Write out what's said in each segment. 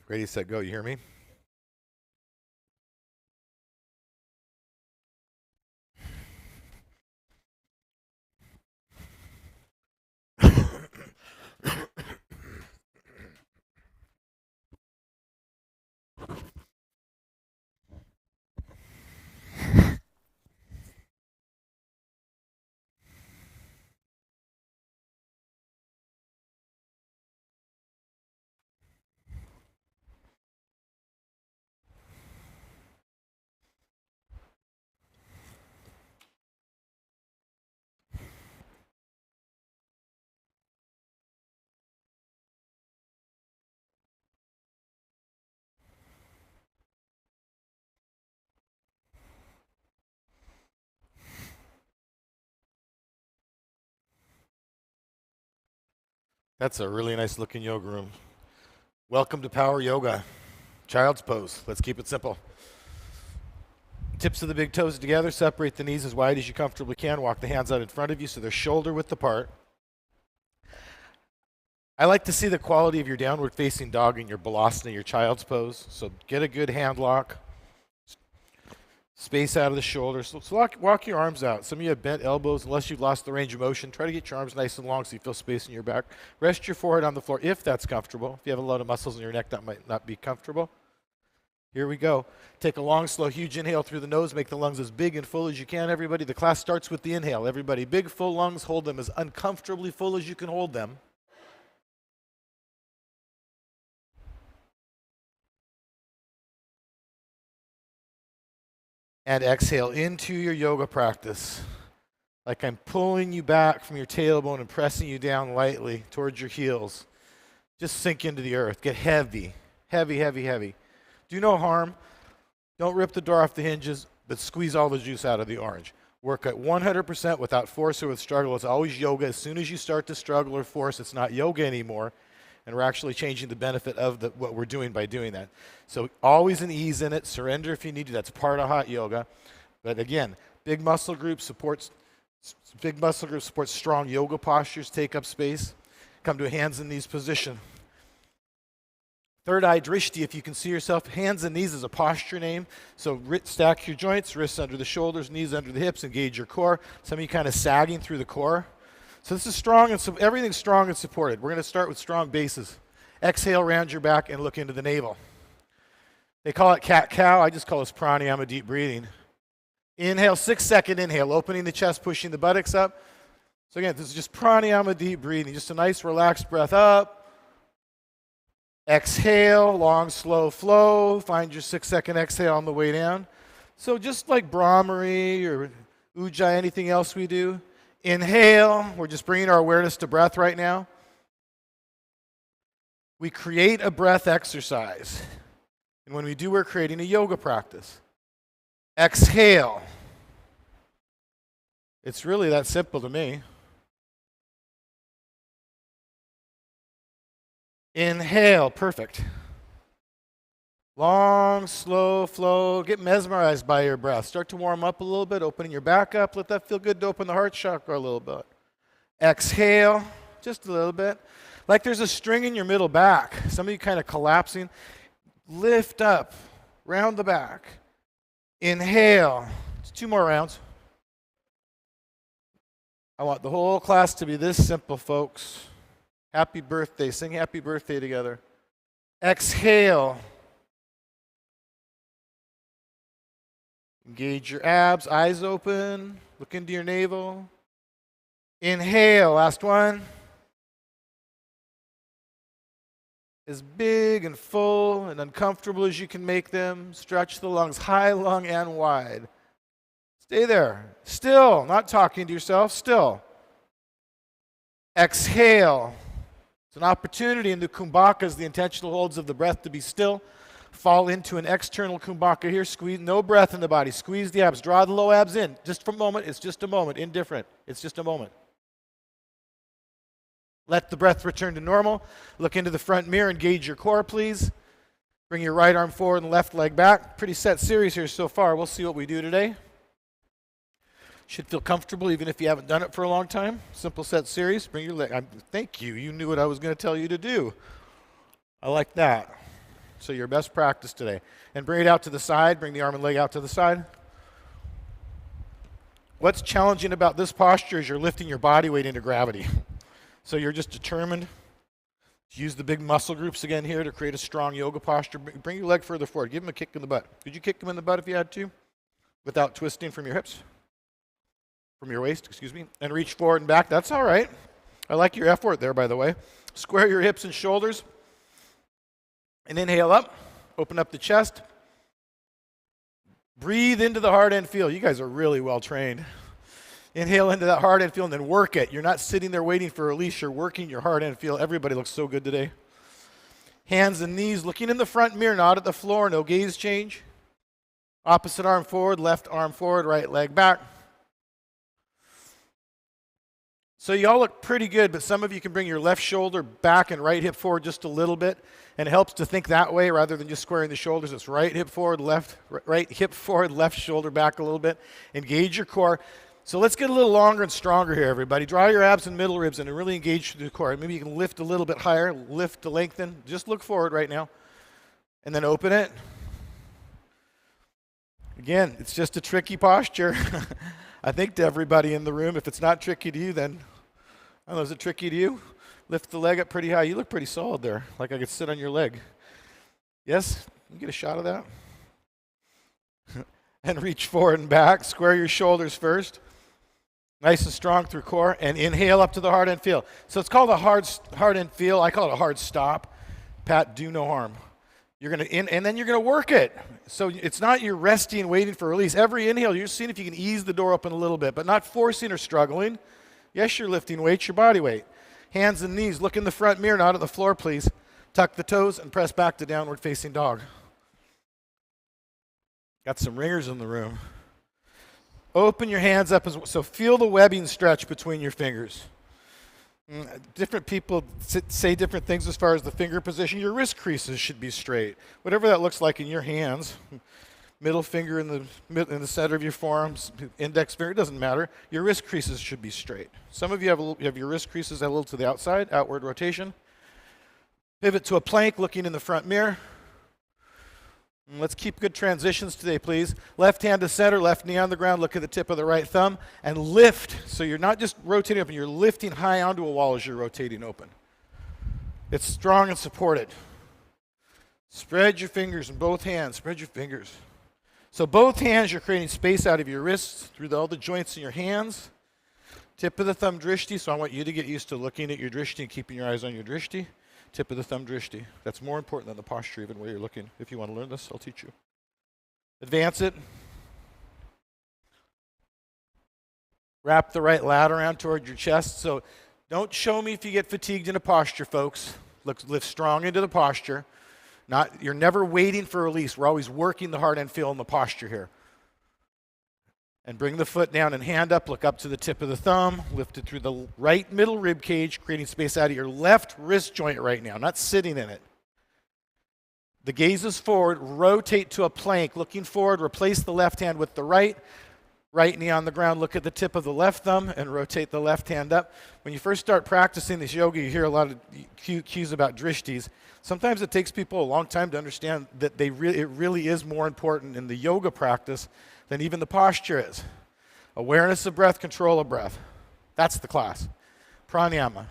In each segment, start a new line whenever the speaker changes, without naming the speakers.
Ready, set, go. You hear me? That's a really nice looking yoga room. Welcome to Power Yoga. Child's pose. Let's keep it simple. Tips of the big toes together. Separate the knees as wide as you comfortably can. Walk the hands out in front of you so they're shoulder width apart. I like to see the quality of your downward facing dog in your balasana, your child's pose. So get a good hand lock. Space out of the shoulders. So walk your arms out. Some of you have bent elbows. Unless you've lost the range of motion, try to get your arms nice and long so you feel space in your back. Rest your forehead on the floor if that's comfortable. If you have a lot of muscles in your neck, that might not be comfortable. Here we go. Take a long, slow, huge inhale through the nose. Make the lungs as big and full as you can, everybody. The class starts with the inhale. Everybody, big, full lungs. Hold them as uncomfortably full as you can hold them. And exhale into your yoga practice. Like I'm pulling you back from your tailbone and pressing you down lightly towards your heels. Just sink into the earth. Get heavy, heavy, heavy, heavy. Do no harm. Don't rip the door off the hinges, but squeeze all the juice out of the orange. Work at 100% without force or with struggle. It's always yoga. As soon as you start to struggle or force, it's not yoga anymore. And we're actually changing the benefit of what we're doing by doing that. So always an ease in it. Surrender if you need to. That's part of hot yoga. But again, big muscle group supports strong yoga postures. Take up space. Come to a hands and knees position. Third eye drishti, if you can see yourself. Hands and knees is a posture name. So stack your joints, wrists under the shoulders, knees under the hips, engage your core. Some of you kind of sagging through the core. So this is strong, and everything's strong and supported. We're going to start with strong bases. Exhale, round your back, and look into the navel. They call it cat-cow. I just call this pranayama, deep breathing. Inhale, 6-second inhale, opening the chest, pushing the buttocks up. So again, this is just pranayama, deep breathing. Just a nice, relaxed breath up. Exhale, long, slow flow. Find your 6-second exhale on the way down. So just like Brahmari or Ujjayi, anything else we do. Inhale, we're just bringing our awareness to breath right now. We create a breath exercise. And when we do, we're creating a yoga practice. Exhale. It's really that simple to me. Inhale, perfect. Long, slow flow. Get mesmerized by your breath. Start to warm up a little bit, opening your back up. Let that feel good to open the heart chakra a little bit. Exhale, just a little bit. Like there's a string in your middle back. Some of you kind of collapsing. Lift up, round the back. Inhale. Just 2 more rounds. I want the whole class to be this simple, folks. Happy birthday. Sing happy birthday together. Exhale. Engage your abs, eyes open, look into your navel. Inhale, last one. As big and full and uncomfortable as you can make them. Stretch the lungs high, long, and wide. Stay there. Still, not talking to yourself, still. Exhale. It's an opportunity in the kumbhakas, the intentional holds of the breath, to be still. Fall into an external kumbhaka here. Squeeze, no breath in the body. Squeeze the abs. Draw the low abs in. Just for a moment. It's just a moment. Indifferent. It's just a moment. Let the breath return to normal. Look into the front mirror. Engage your core, please. Bring your right arm forward and left leg back. Pretty set series here so far. We'll see what we do today. Should feel comfortable even if you haven't done it for a long time. Simple set series. Bring your leg. Thank you. You knew what I was going to tell you to do. I like that. So your best practice today. And bring it out to the side. Bring the arm and leg out to the side. What's challenging about this posture is you're lifting your body weight into gravity. So you're just determined to use the big muscle groups again here to create a strong yoga posture. Bring your leg further forward. Give him a kick in the butt. Could you kick him in the butt if you had to? Without twisting from your hips? From your waist, excuse me. And reach forward and back. That's all right. I like your effort there, by the way. Square your hips and shoulders. And inhale up. Open up the chest. Breathe into the hard end feel. You guys are really well trained. Inhale into that hard end feel and then work it. You're not sitting there waiting for a release. You're working your hard end feel. Everybody looks so good today. Hands and knees looking in the front mirror, not at the floor. No gaze change. Opposite arm forward, left arm forward, right leg back. So you all look pretty good, but some of you can bring your left shoulder back and right hip forward just a little bit. And it helps to think that way rather than just squaring the shoulders. It's right hip forward, right hip forward, left shoulder back a little bit. Engage your core. So let's get a little longer and stronger here, everybody. Draw your abs and middle ribs in and really engage the core. Maybe you can lift a little bit higher, lift to lengthen. Just look forward right now. And then open it. Again, it's just a tricky posture. I think to everybody in the room, if it's not tricky to you, then, I don't know, is it tricky to you? Lift the leg up pretty high. You look pretty solid there, like I could sit on your leg. Yes? Can you get a shot of that? And reach forward and back. Square your shoulders first. Nice and strong through core. And inhale up to the hard end feel. So it's called a hard end feel. I call it a hard stop. Pat, do no harm. You're going to and then you're going to work it. So it's not you're resting, waiting for release. Every inhale, you're seeing if you can ease the door open a little bit, but not forcing or struggling. Yes, you're lifting weights, your body weight. Hands and knees, look in the front mirror, not at the floor, please. Tuck the toes and press back to downward facing dog. Got some ringers in the room. Open your hands up, so feel the webbing stretch between your fingers. Different people say different things as far as the finger position. Your wrist creases should be straight. Whatever that looks like in your hands, middle finger in the center of your forearms, index finger, it doesn't matter. Your wrist creases should be straight. Some of you have your wrist creases a little to the outside, outward rotation. Pivot to a plank, looking in the front mirror. Let's keep good transitions today, please. Left hand to center, left knee on the ground, look at the tip of the right thumb, and lift. So you're not just rotating open, you're lifting high onto a wall as you're rotating open. It's strong and supported. Spread your fingers in both hands, spread your fingers. So both hands, you're creating space out of your wrists through all the joints in your hands. Tip of the thumb drishti, so I want you to get used to looking at your drishti and keeping your eyes on your drishti. Tip of the thumb drishti. That's more important than the posture, even where you're looking. If you want to learn this, I'll teach you. Advance it. Wrap the right lat around toward your chest. So don't show me if you get fatigued in a posture, folks. Lift strong into the posture. You're never waiting for release. We're always working the hard end feel in the posture here. And bring the foot down and hand up. Look up to the tip of the thumb. Lift it through the right middle rib cage, creating space out of your left wrist joint right now, not sitting in it. The gaze is forward. Rotate to a plank. Looking forward. Replace the left hand with the right. Right knee on the ground. Look at the tip of the left thumb and rotate the left hand up. When you first start practicing this yoga, you hear a lot of cues about drishtis. Sometimes it takes people a long time to understand that it really is more important in the yoga practice than even the posture is. Awareness of breath, control of breath. That's the class. Pranayama.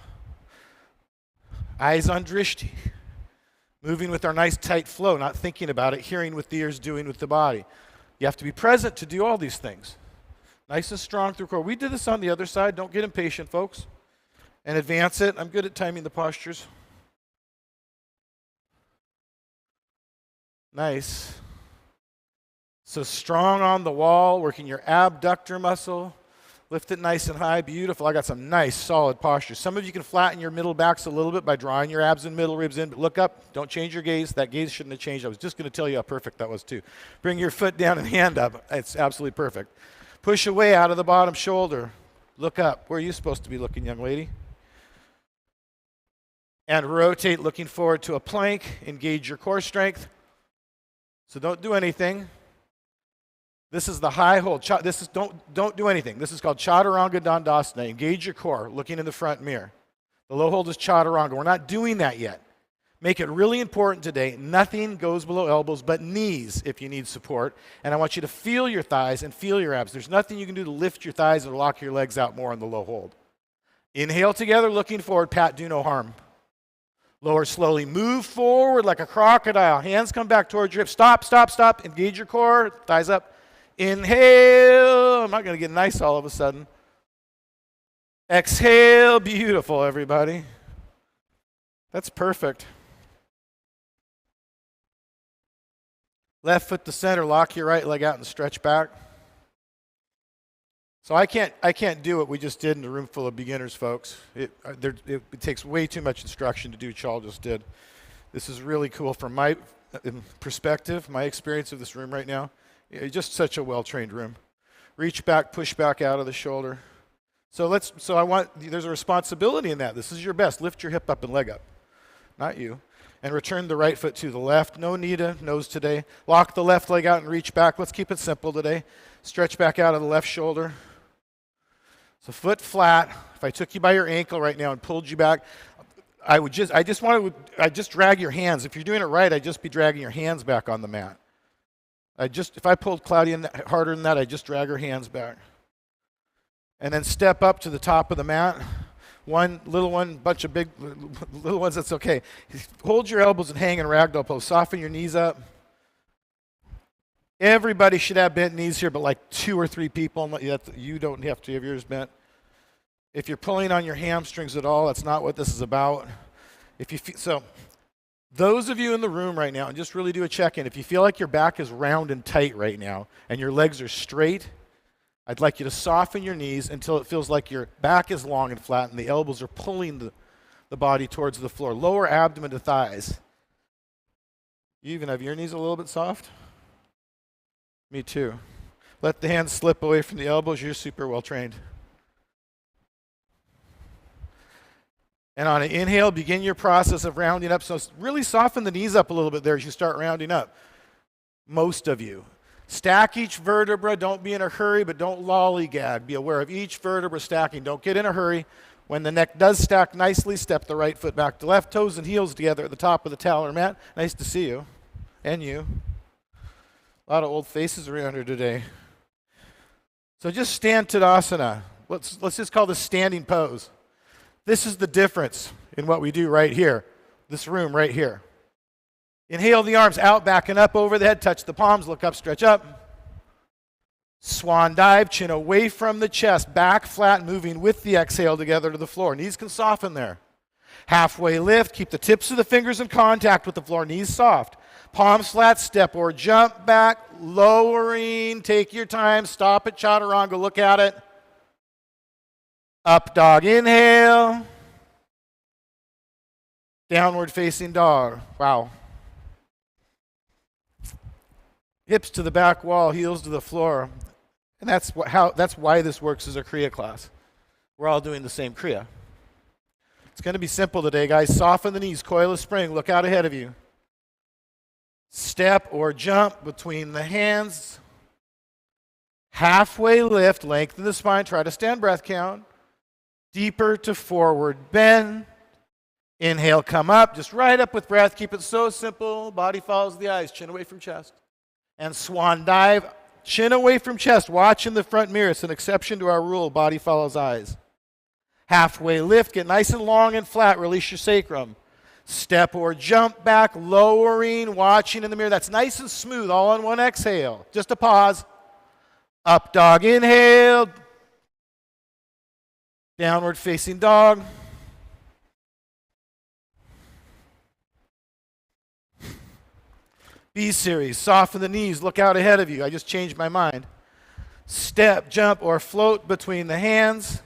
Eyes on drishti. Moving with our nice tight flow, not thinking about it, hearing with the ears, doing with the body. You have to be present to do all these things. Nice and strong through core. We did this on the other side. Don't get impatient, folks. And advance it. I'm good at timing the postures. Nice. So strong on the wall, working your abductor muscle. Lift it nice and high. Beautiful. I got some nice, solid postures. Some of you can flatten your middle backs a little bit by drawing your abs and middle ribs in. But look up. Don't change your gaze. That gaze shouldn't have changed. I was just going to tell you how perfect that was, too. Bring your foot down and hand up. It's absolutely perfect. Push away out of the bottom shoulder. Look up. Where are you supposed to be looking, young lady? And rotate, looking forward to a plank. Engage your core strength. So don't do anything. This is the high hold. Don't do anything. This is called Chaturanga Dandasana. Engage your core, looking in the front mirror. The low hold is Chaturanga. We're not doing that yet. Make it really important today. Nothing goes below elbows but knees if you need support. And I want you to feel your thighs and feel your abs. There's nothing you can do to lift your thighs or lock your legs out more in the low hold. Inhale together, looking forward. Pat, do no harm. Lower slowly. Move forward like a crocodile. Hands come back towards your hips. Stop, stop, stop. Engage your core. Thighs up. Inhale. I'm not going to get nice all of a sudden. Exhale. Beautiful, everybody. That's perfect. Left foot to center. Lock your right leg out and stretch back. So I can't do what we just did in a room full of beginners, folks. It takes way too much instruction to do what y'all just did. This is really cool from my perspective, my experience of this room right now. Just such a well-trained room. Reach back, push back out of the shoulder. There's a responsibility in that. This is your best. Lift your hip up and leg up, not you. And return the right foot to the left. No knee to nose today. Lock the left leg out and reach back. Let's keep it simple today. Stretch back out of the left shoulder. So foot flat. If I took you by your ankle right now and pulled you back, I just drag your hands. If you're doing it right, I'd just be dragging your hands back on the mat. If I pulled Claudia harder than that, I'd just drag her hands back. And then step up to the top of the mat. One little one, bunch of big little ones, that's okay. Hold your elbows and hang in ragdoll pose. Soften your knees up. Everybody should have bent knees here, but like 2 or 3 people. You don't have to have yours bent. If you're pulling on your hamstrings at all, that's not what this is about. So those of you in the room right now, and just really do a check-in. If you feel like your back is round and tight right now, and your legs are straight, I'd like you to soften your knees until it feels like your back is long and flat and the elbows are pulling the body towards the floor. Lower abdomen to thighs. You even have your knees a little bit soft? Me too. Let the hands slip away from the elbows. You're super well trained. And on an inhale, begin your process of rounding up. So really soften the knees up a little bit there as you start rounding up. Most of you. Stack each vertebra. Don't be in a hurry, but don't lollygag. Be aware of each vertebra stacking. Don't get in a hurry. When the neck does stack nicely, step the right foot back to left, toes and heels together at the top of the towel or mat. Nice to see you. And you. A lot of old faces around here today. So just stand Tadasana. Let's just call this standing pose. This is the difference in what we do right here. This room right here. Inhale the arms out, back and up over the head. Touch the palms, look up, stretch up. Swan dive, chin away from the chest. Back flat, moving with the exhale together to the floor. Knees can soften there. Halfway lift, keep the tips of the fingers in contact with the floor. Knees soft. Palms flat, step or jump back, lowering, take your time, stop at chaturanga, look at it. Up dog, inhale. Downward facing dog, wow. Hips to the back wall, heels to the floor. And that's why this works as a Kriya class. We're all doing the same Kriya. It's going to be simple today, guys. Soften the knees, coil a spring, look out ahead of you. Step or jump between the hands. Halfway lift, lengthen the spine, try to stand breath count. Deeper to forward bend. Inhale, come up, just right up with breath. Keep it so simple. Body follows the eyes, chin away from chest. And swan dive, chin away from chest. Watch in the front mirror. It's an exception to our rule. Body follows eyes. Halfway lift, get nice and long and flat. Release your sacrum. Step or jump back, lowering, watching in the mirror. That's nice and smooth, all on one exhale. Just a pause. Up dog, inhale. Downward facing dog. B series, soften the knees, look out ahead of you. I just changed my mind. Step, jump, or float between the hands.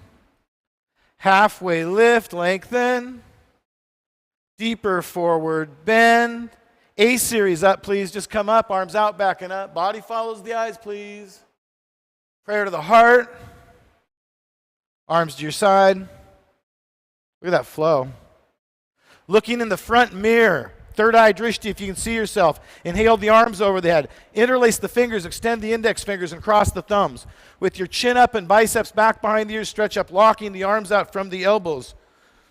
Halfway lift, lengthen. Deeper forward bend. A series up, please. Just come up, arms out, back and up. Body follows the eyes, please. Prayer to the heart. Arms to your side. Look at that flow. Looking in the front mirror. Third eye drishti, if you can see yourself. Inhale the arms over the head. Interlace the fingers, extend the index fingers and cross the thumbs. With your chin up and biceps back behind the ears, stretch up, locking the arms out from the elbows.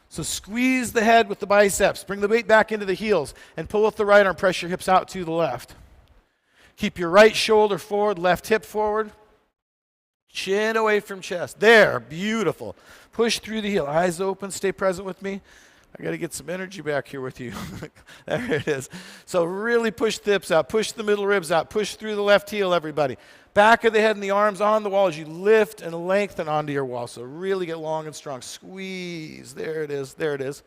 So squeeze the head with the biceps. Bring the weight back into the heels and pull with the right arm. Press your hips out to the left. Keep your right shoulder forward, left hip forward. Chin away from chest. There, beautiful. Push through the heel. Eyes open, stay present with me. I got to get some energy back here with you. There it is. So really push the hips out. Push the middle ribs out. Push through the left heel, everybody. Back of the head and the arms on the wall as you lift and lengthen onto your wall. So really get long and strong. Squeeze. There it is. There it is.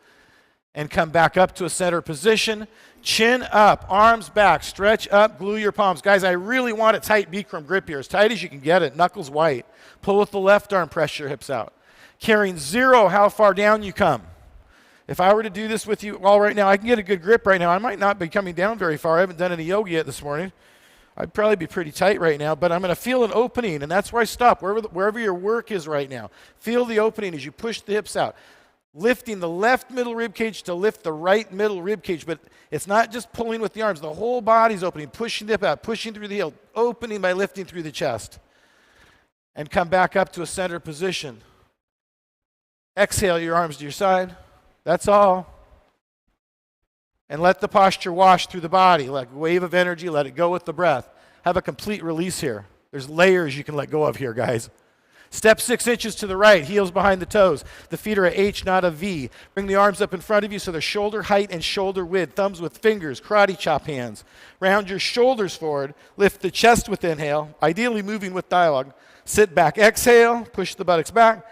And come back up to a center position. Chin up, arms back, stretch up, glue your palms. Guys, I really want a tight Bikram grip here, as tight as you can get it, knuckles white. Pull with the left arm, press your hips out. Carrying 0, how far down you come. If I were to do this with you all right now, I can get a good grip right now. I might not be coming down very far. I haven't done any yoga yet this morning. I'd probably be pretty tight right now, but I'm going to feel an opening, and that's where I stop, wherever your work is right now. Feel the opening as you push the hips out. Lifting the left middle rib cage to lift the right middle rib cage, but it's not just pulling with the arms. The whole body's opening, pushing the hip out, pushing through the heel, opening by lifting through the chest. And come back up to a center position. Exhale your arms to your side. That's all. And let the posture wash through the body, like a wave of energy. Let it go with the breath. Have a complete release here. There's layers you can let go of here, guys. Step 6 inches to the right, heels behind the toes. The feet are a H, not a V. Bring the arms up in front of you so they're shoulder height and shoulder width. Thumbs with fingers, karate chop hands. Round your shoulders forward. Lift the chest with inhale, ideally moving with dialogue. Sit back, exhale, push the buttocks back.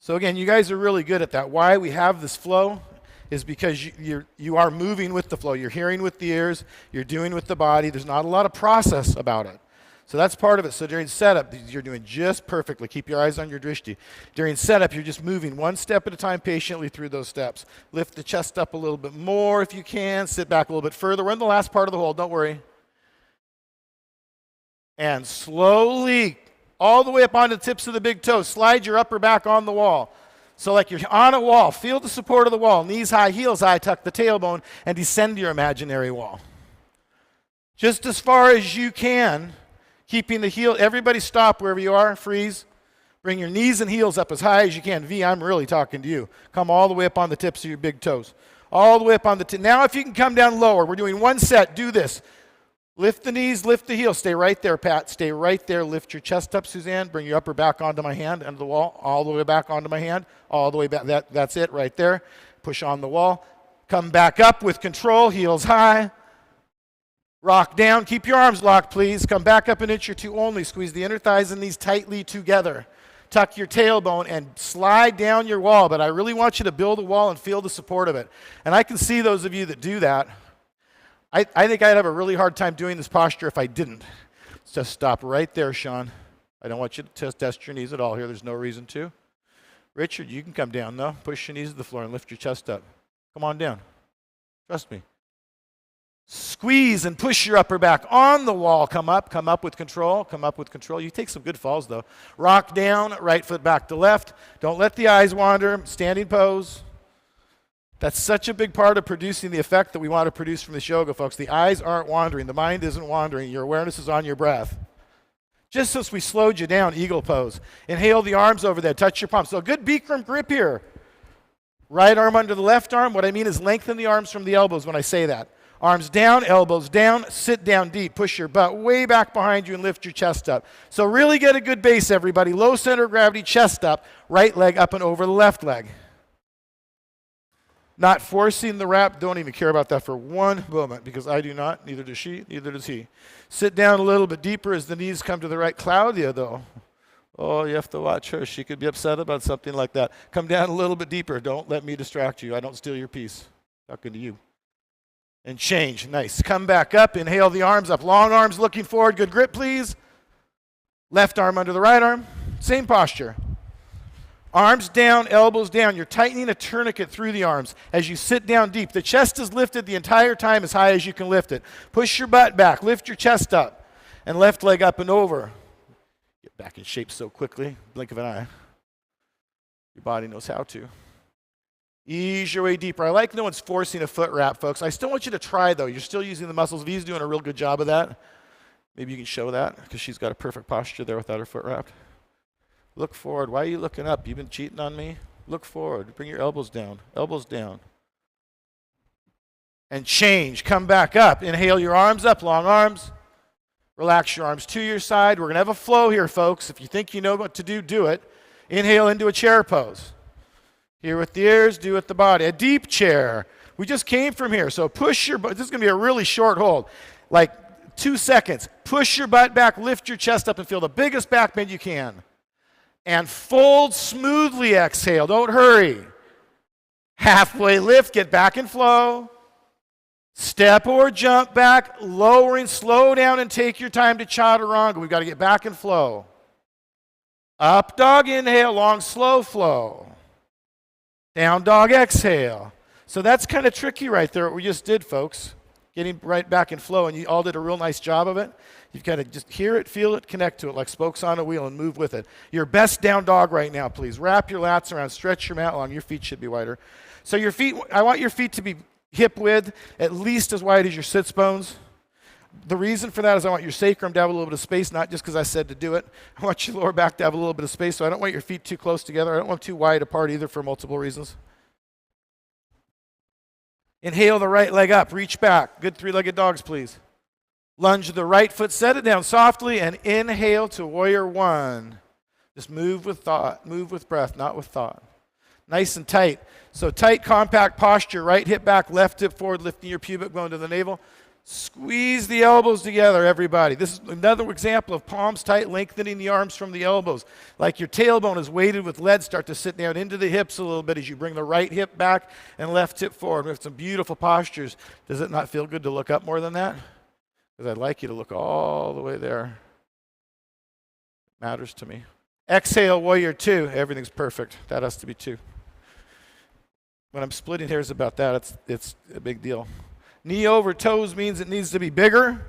So again, you guys are really good at that. Why we have this flow is because you are moving with the flow. You're hearing with the ears. You're doing with the body. There's not a lot of process about it. So that's part of it. So during setup, you're doing just perfectly. Keep your eyes on your drishti. During setup, you're just moving one step at a time patiently through those steps. Lift the chest up a little bit more if you can. Sit back a little bit further. We're in the last part of the hold. Don't worry. And slowly, all the way up onto the tips of the big toes, slide your upper back on the wall. So like you're on a wall. Feel the support of the wall. Knees high, heels high. Tuck the tailbone and descend to your imaginary wall. Just as far as you can. Keeping the heel, everybody stop wherever you are, freeze. Bring your knees and heels up as high as you can. V, I'm really talking to you. Come all the way up on the tips of your big toes. All the way up on the tip. Now if you can come down lower, we're doing one set, do this. Lift the knees, lift the heels. Stay right there, Pat. Stay right there. Lift your chest up, Suzanne. Bring your upper back onto my hand, under the wall. All the way back onto my hand. All the way back. That's it right there. Push on the wall. Come back up with control, heels high. Rock down. Keep your arms locked, please. Come back up an inch or two only. Squeeze the inner thighs and knees tightly together. Tuck your tailbone and slide down your wall. But I really want you to build a wall and feel the support of it. And I can see those of you that do that. I think I'd have a really hard time doing this posture if I didn't. Just stop right there, Sean. I don't want you to test your knees at all here. There's no reason to. Richard, you can come down, though. Push your knees to the floor and lift your chest up. Come on down. Trust me. Squeeze and push your upper back on the wall. Come up with control, come up with control. You take some good falls though. Rock down, right foot back to left. Don't let the eyes wander, standing pose. That's such a big part of producing the effect that we want to produce from this yoga, folks. The eyes aren't wandering, the mind isn't wandering, your awareness is on your breath. Just as we slowed you down, eagle pose. Inhale the arms over there, touch your palms. So a good Bikram grip here. Right arm under the left arm. What I mean is lengthen the arms from the elbows when I say that. Arms down, elbows down, sit down deep. Push your butt way back behind you and lift your chest up. So really get a good base, everybody. Low center of gravity, chest up. Right leg up and over the left leg. Not forcing the wrap. Don't even care about that for one moment because I do not. Neither does she, neither does he. Sit down a little bit deeper as the knees come to the right. Claudia, though. Oh, you have to watch her. She could be upset about something like that. Come down a little bit deeper. Don't let me distract you. I don't steal your peace. Talking to you. And change. Nice. Come back up. Inhale the arms up. Long arms looking forward. Good grip, please. Left arm under the right arm. Same posture. Arms down, elbows down. You're tightening a tourniquet through the arms as you sit down deep. The chest is lifted the entire time as high as you can lift it. Push your butt back. Lift your chest up. And left leg up and over. Get back in shape so quickly. Blink of an eye. Your body knows how to. Ease your way deeper. I like no one's forcing a foot wrap, folks. I still want you to try, though. You're still using the muscles. V's doing a real good job of that. Maybe you can show that because she's got a perfect posture there without her foot wrapped. Look forward. Why are you looking up? You've been cheating on me? Look forward. Bring your elbows down. Elbows down. And change. Come back up. Inhale your arms up, long arms. Relax your arms to your side. We're going to have a flow here, folks. If you think you know what to do, do it. Inhale into a chair pose. Here with the ears, do with the body. A deep chair. We just came from here, so push your butt. This is going to be a really short hold, like 2 seconds. Push your butt back, lift your chest up, and feel the biggest back bend you can. And fold smoothly, exhale. Don't hurry. Halfway lift, get back and flow. Step or jump back, lowering, slow down, and take your time to chaturanga. We've got to get back and flow. Up dog, inhale, long, slow flow. Down dog, exhale. So that's kind of tricky right there, what we just did, folks. Getting right back in flow, and you all did a real nice job of it. You've got to just hear it, feel it, connect to it like spokes on a wheel and move with it. Your best down dog right now, please. Wrap your lats around, stretch your mat long. Your feet should be wider. So your feet, I want your feet to be hip width, at least as wide as your sits bones. The reason for that is I want your sacrum to have a little bit of space, not just because I said to do it. I want your lower back to have a little bit of space, so I don't want your feet too close together. I don't want them too wide apart either for multiple reasons. Inhale the right leg up, reach back. Good three-legged dogs, please. Lunge the right foot, set it down softly, and inhale to warrior one. Just move with thought, move with breath, not with thought. Nice and tight. So tight, compact posture, right hip back, left hip forward, lifting your pubic bone to the navel. Squeeze the elbows together, everybody. This is another example of palms tight, lengthening the arms from the elbows. Like your tailbone is weighted with lead. Start to sit down into the hips a little bit as you bring the right hip back and left hip forward. We have some beautiful postures. Does it not feel good to look up more than that? Because I'd like you to look all the way there. It matters to me. Exhale, warrior two. Everything's perfect. That has to be two. When I'm splitting hairs about that, it's a big deal. Knee over toes means it needs to be bigger.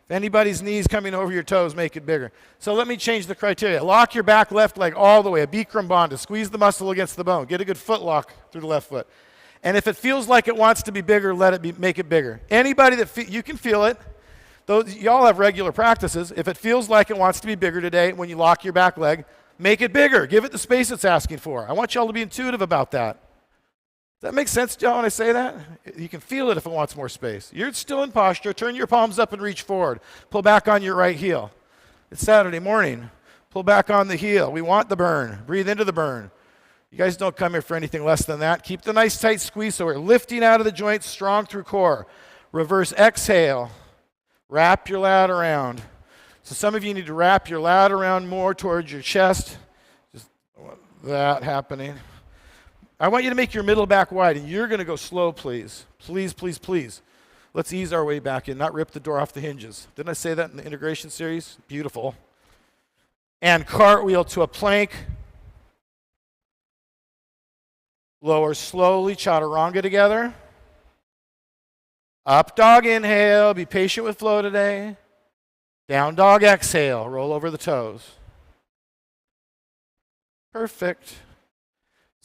If anybody's knees coming over your toes, make it bigger. So let me change the criteria. Lock your back left leg all the way, a Bikram bandha. Squeeze the muscle against the bone. Get a good foot lock through the left foot. And if it feels like it wants to be bigger, let it be, make it bigger. Anybody that you can feel it. Those, y'all have regular practices. If it feels like it wants to be bigger today when you lock your back leg, make it bigger. Give it the space it's asking for. I want y'all to be intuitive about that. Does that make sense to y'all when I say that? You can feel it if it wants more space. You're still in posture. Turn your palms up and reach forward. Pull back on your right heel. It's Saturday morning. Pull back on the heel. We want the burn. Breathe into the burn. You guys don't come here for anything less than that. Keep the nice tight squeeze so we're lifting out of the joints, strong through core. Reverse exhale. Wrap your lat around. So some of you need to wrap your lat around more towards your chest. Just that happening. I want you to make your middle back wide, and you're going to go slow, please. Please, please, please. Let's ease our way back in, not rip the door off the hinges. Didn't I say that in the integration series? Beautiful. And cartwheel to a plank. Lower slowly, chaturanga together. Up dog, inhale. Be patient with flow today. Down dog, exhale. Roll over the toes. Perfect.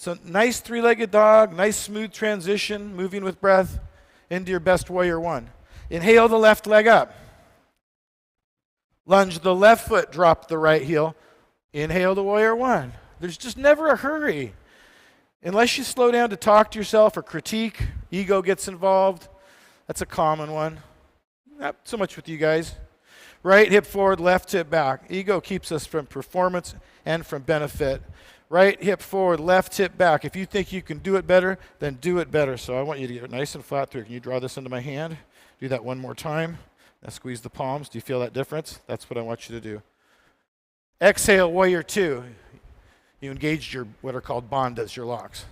So nice three-legged dog, nice smooth transition, moving with breath into your best warrior one. Inhale the left leg up. Lunge the left foot, drop the right heel. Inhale the warrior one. There's just never a hurry. Unless you slow down to talk to yourself or critique, ego gets involved. That's a common one. Not so much with you guys. Right hip forward, left hip back. Ego keeps us from performance and from benefit. Right hip forward, left hip back. If you think you can do it better, then do it better. So I want you to get it nice and flat through. Can you draw this into my hand? Do that one more time. Now squeeze the palms. Do you feel that difference? That's what I want you to do. Exhale, warrior two. You engaged your what are called bandhas, your locks.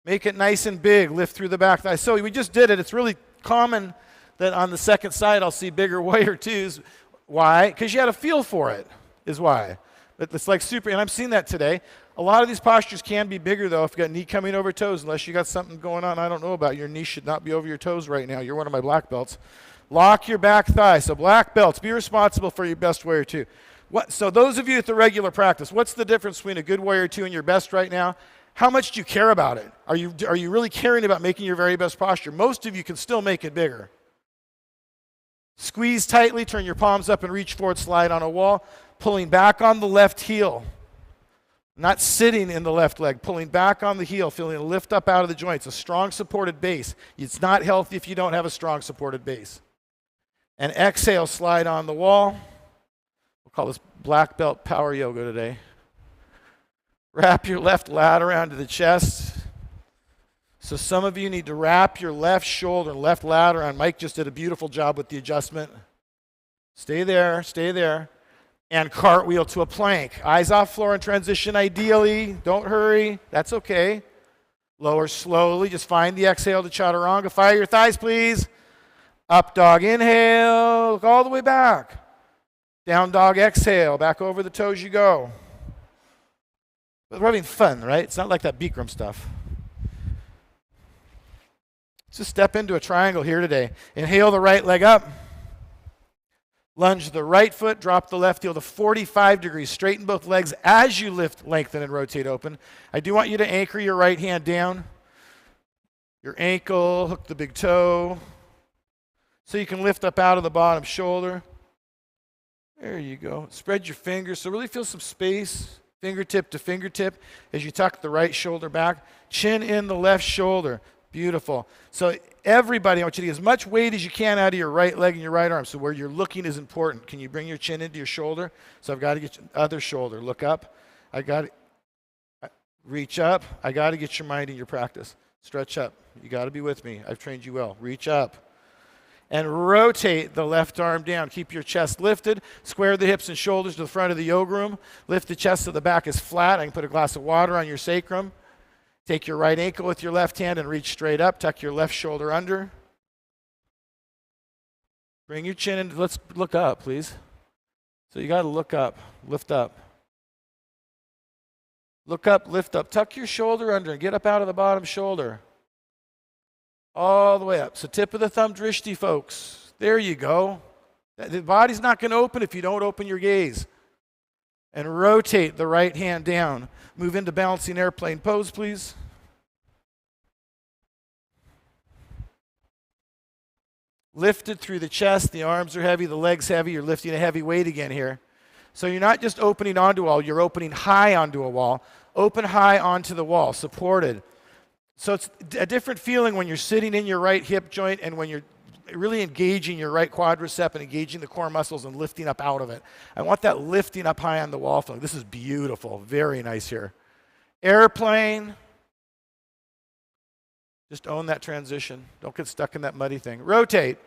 Make it nice and big. Lift through the back thigh. So we just did it. It's really common that on the second side I'll see bigger warrior twos. Why? Because you had a feel for it, is why. It's like super, and I've seen that today. A lot of these postures can be bigger, though, if you got knee coming over toes, unless you got something going on I don't know about. Your knee should not be over your toes right now. You're one of my black belts. Lock your back thigh. So black belts, be responsible for your best warrior two. So those of you at the regular practice, what's the difference between a good warrior two and your best right now? How much do you care about it? Are you really caring about making your very best posture? Most of you can still make it bigger. Squeeze tightly, turn your palms up and reach forward, slide on a wall, pulling back on the left heel. Not sitting in the left leg, pulling back on the heel, feeling a lift up out of the joints, a strong supported base. It's not healthy if you don't have a strong supported base. And exhale, slide on the wall. We'll call this black belt power yoga today. Wrap your left lat around to the chest. So some of you need to wrap your left shoulder and left lat around. Mike just did a beautiful job with the adjustment. Stay there, stay there. And cartwheel to a plank. Eyes off floor in transition ideally. Don't hurry. That's okay. Lower slowly. Just find the exhale to chaturanga. Fire your thighs, please. Up dog inhale. Look all the way back. Down dog exhale. Back over the toes you go. But we're having fun, right? It's not like that Bikram stuff. Let's just step into a triangle here today. Inhale the right leg up. Lunge the right foot, drop the left heel to 45 degrees. Straighten both legs as you lift, lengthen, and rotate open. I do want you to anchor your right hand down. Your ankle, hook the big toe. So you can lift up out of the bottom shoulder. There you go. Spread your fingers. So really feel some space, fingertip to fingertip, as you tuck the right shoulder back. Chin in the left shoulder. Beautiful. So everybody, I want you to get as much weight as you can out of your right leg and your right arm. So where you're looking is important. Can you bring your chin into your shoulder? So I've got to get your other shoulder. Look up. I got to reach up. I got to get your mind in your practice. Stretch up. You got to be with me. I've trained you well. Reach up. And rotate the left arm down. Keep your chest lifted. Square the hips and shoulders to the front of the yoga room. Lift the chest so the back is flat. I can put a glass of water on your sacrum. Take your right ankle with your left hand and reach straight up. Tuck your left shoulder under. Bring your chin in. Let's look up, please. So you got to look up, lift up. Look up, lift up. Tuck your shoulder under and get up out of the bottom shoulder. All the way up. So tip of the thumb drishti, folks. There you go. The body's not going to open if you don't open your gaze. And rotate the right hand down. Move into balancing airplane pose, please. Lifted through the chest. The arms are heavy. The legs heavy. You're lifting a heavy weight again here. So you're not just opening onto a wall. You're opening high onto a wall. Open high onto the wall, supported. So it's a different feeling when you're sitting in your right hip joint and when you're really engaging your right quadricep and engaging the core muscles and lifting up out of it. I want that lifting up high on the wall feeling. This is beautiful. Very nice here. Airplane. Just own that transition. Don't get stuck in that muddy thing. Rotate.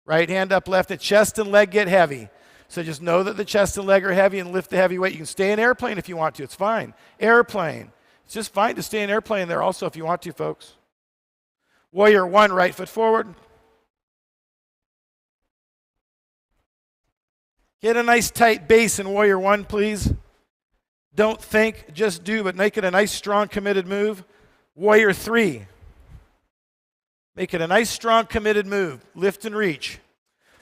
Right hand up, left. The chest and leg get heavy. So just know that the chest and leg are heavy and lift the heavy weight. You can stay in airplane if you want to. It's fine. Airplane. It's just fine to stay in airplane there also if you want to, folks. Warrior one, right foot forward. Get a nice tight base in warrior one, please. Don't think, just do, but make it a nice, strong, committed move. Warrior three. Make it a nice, strong, committed move. Lift and reach.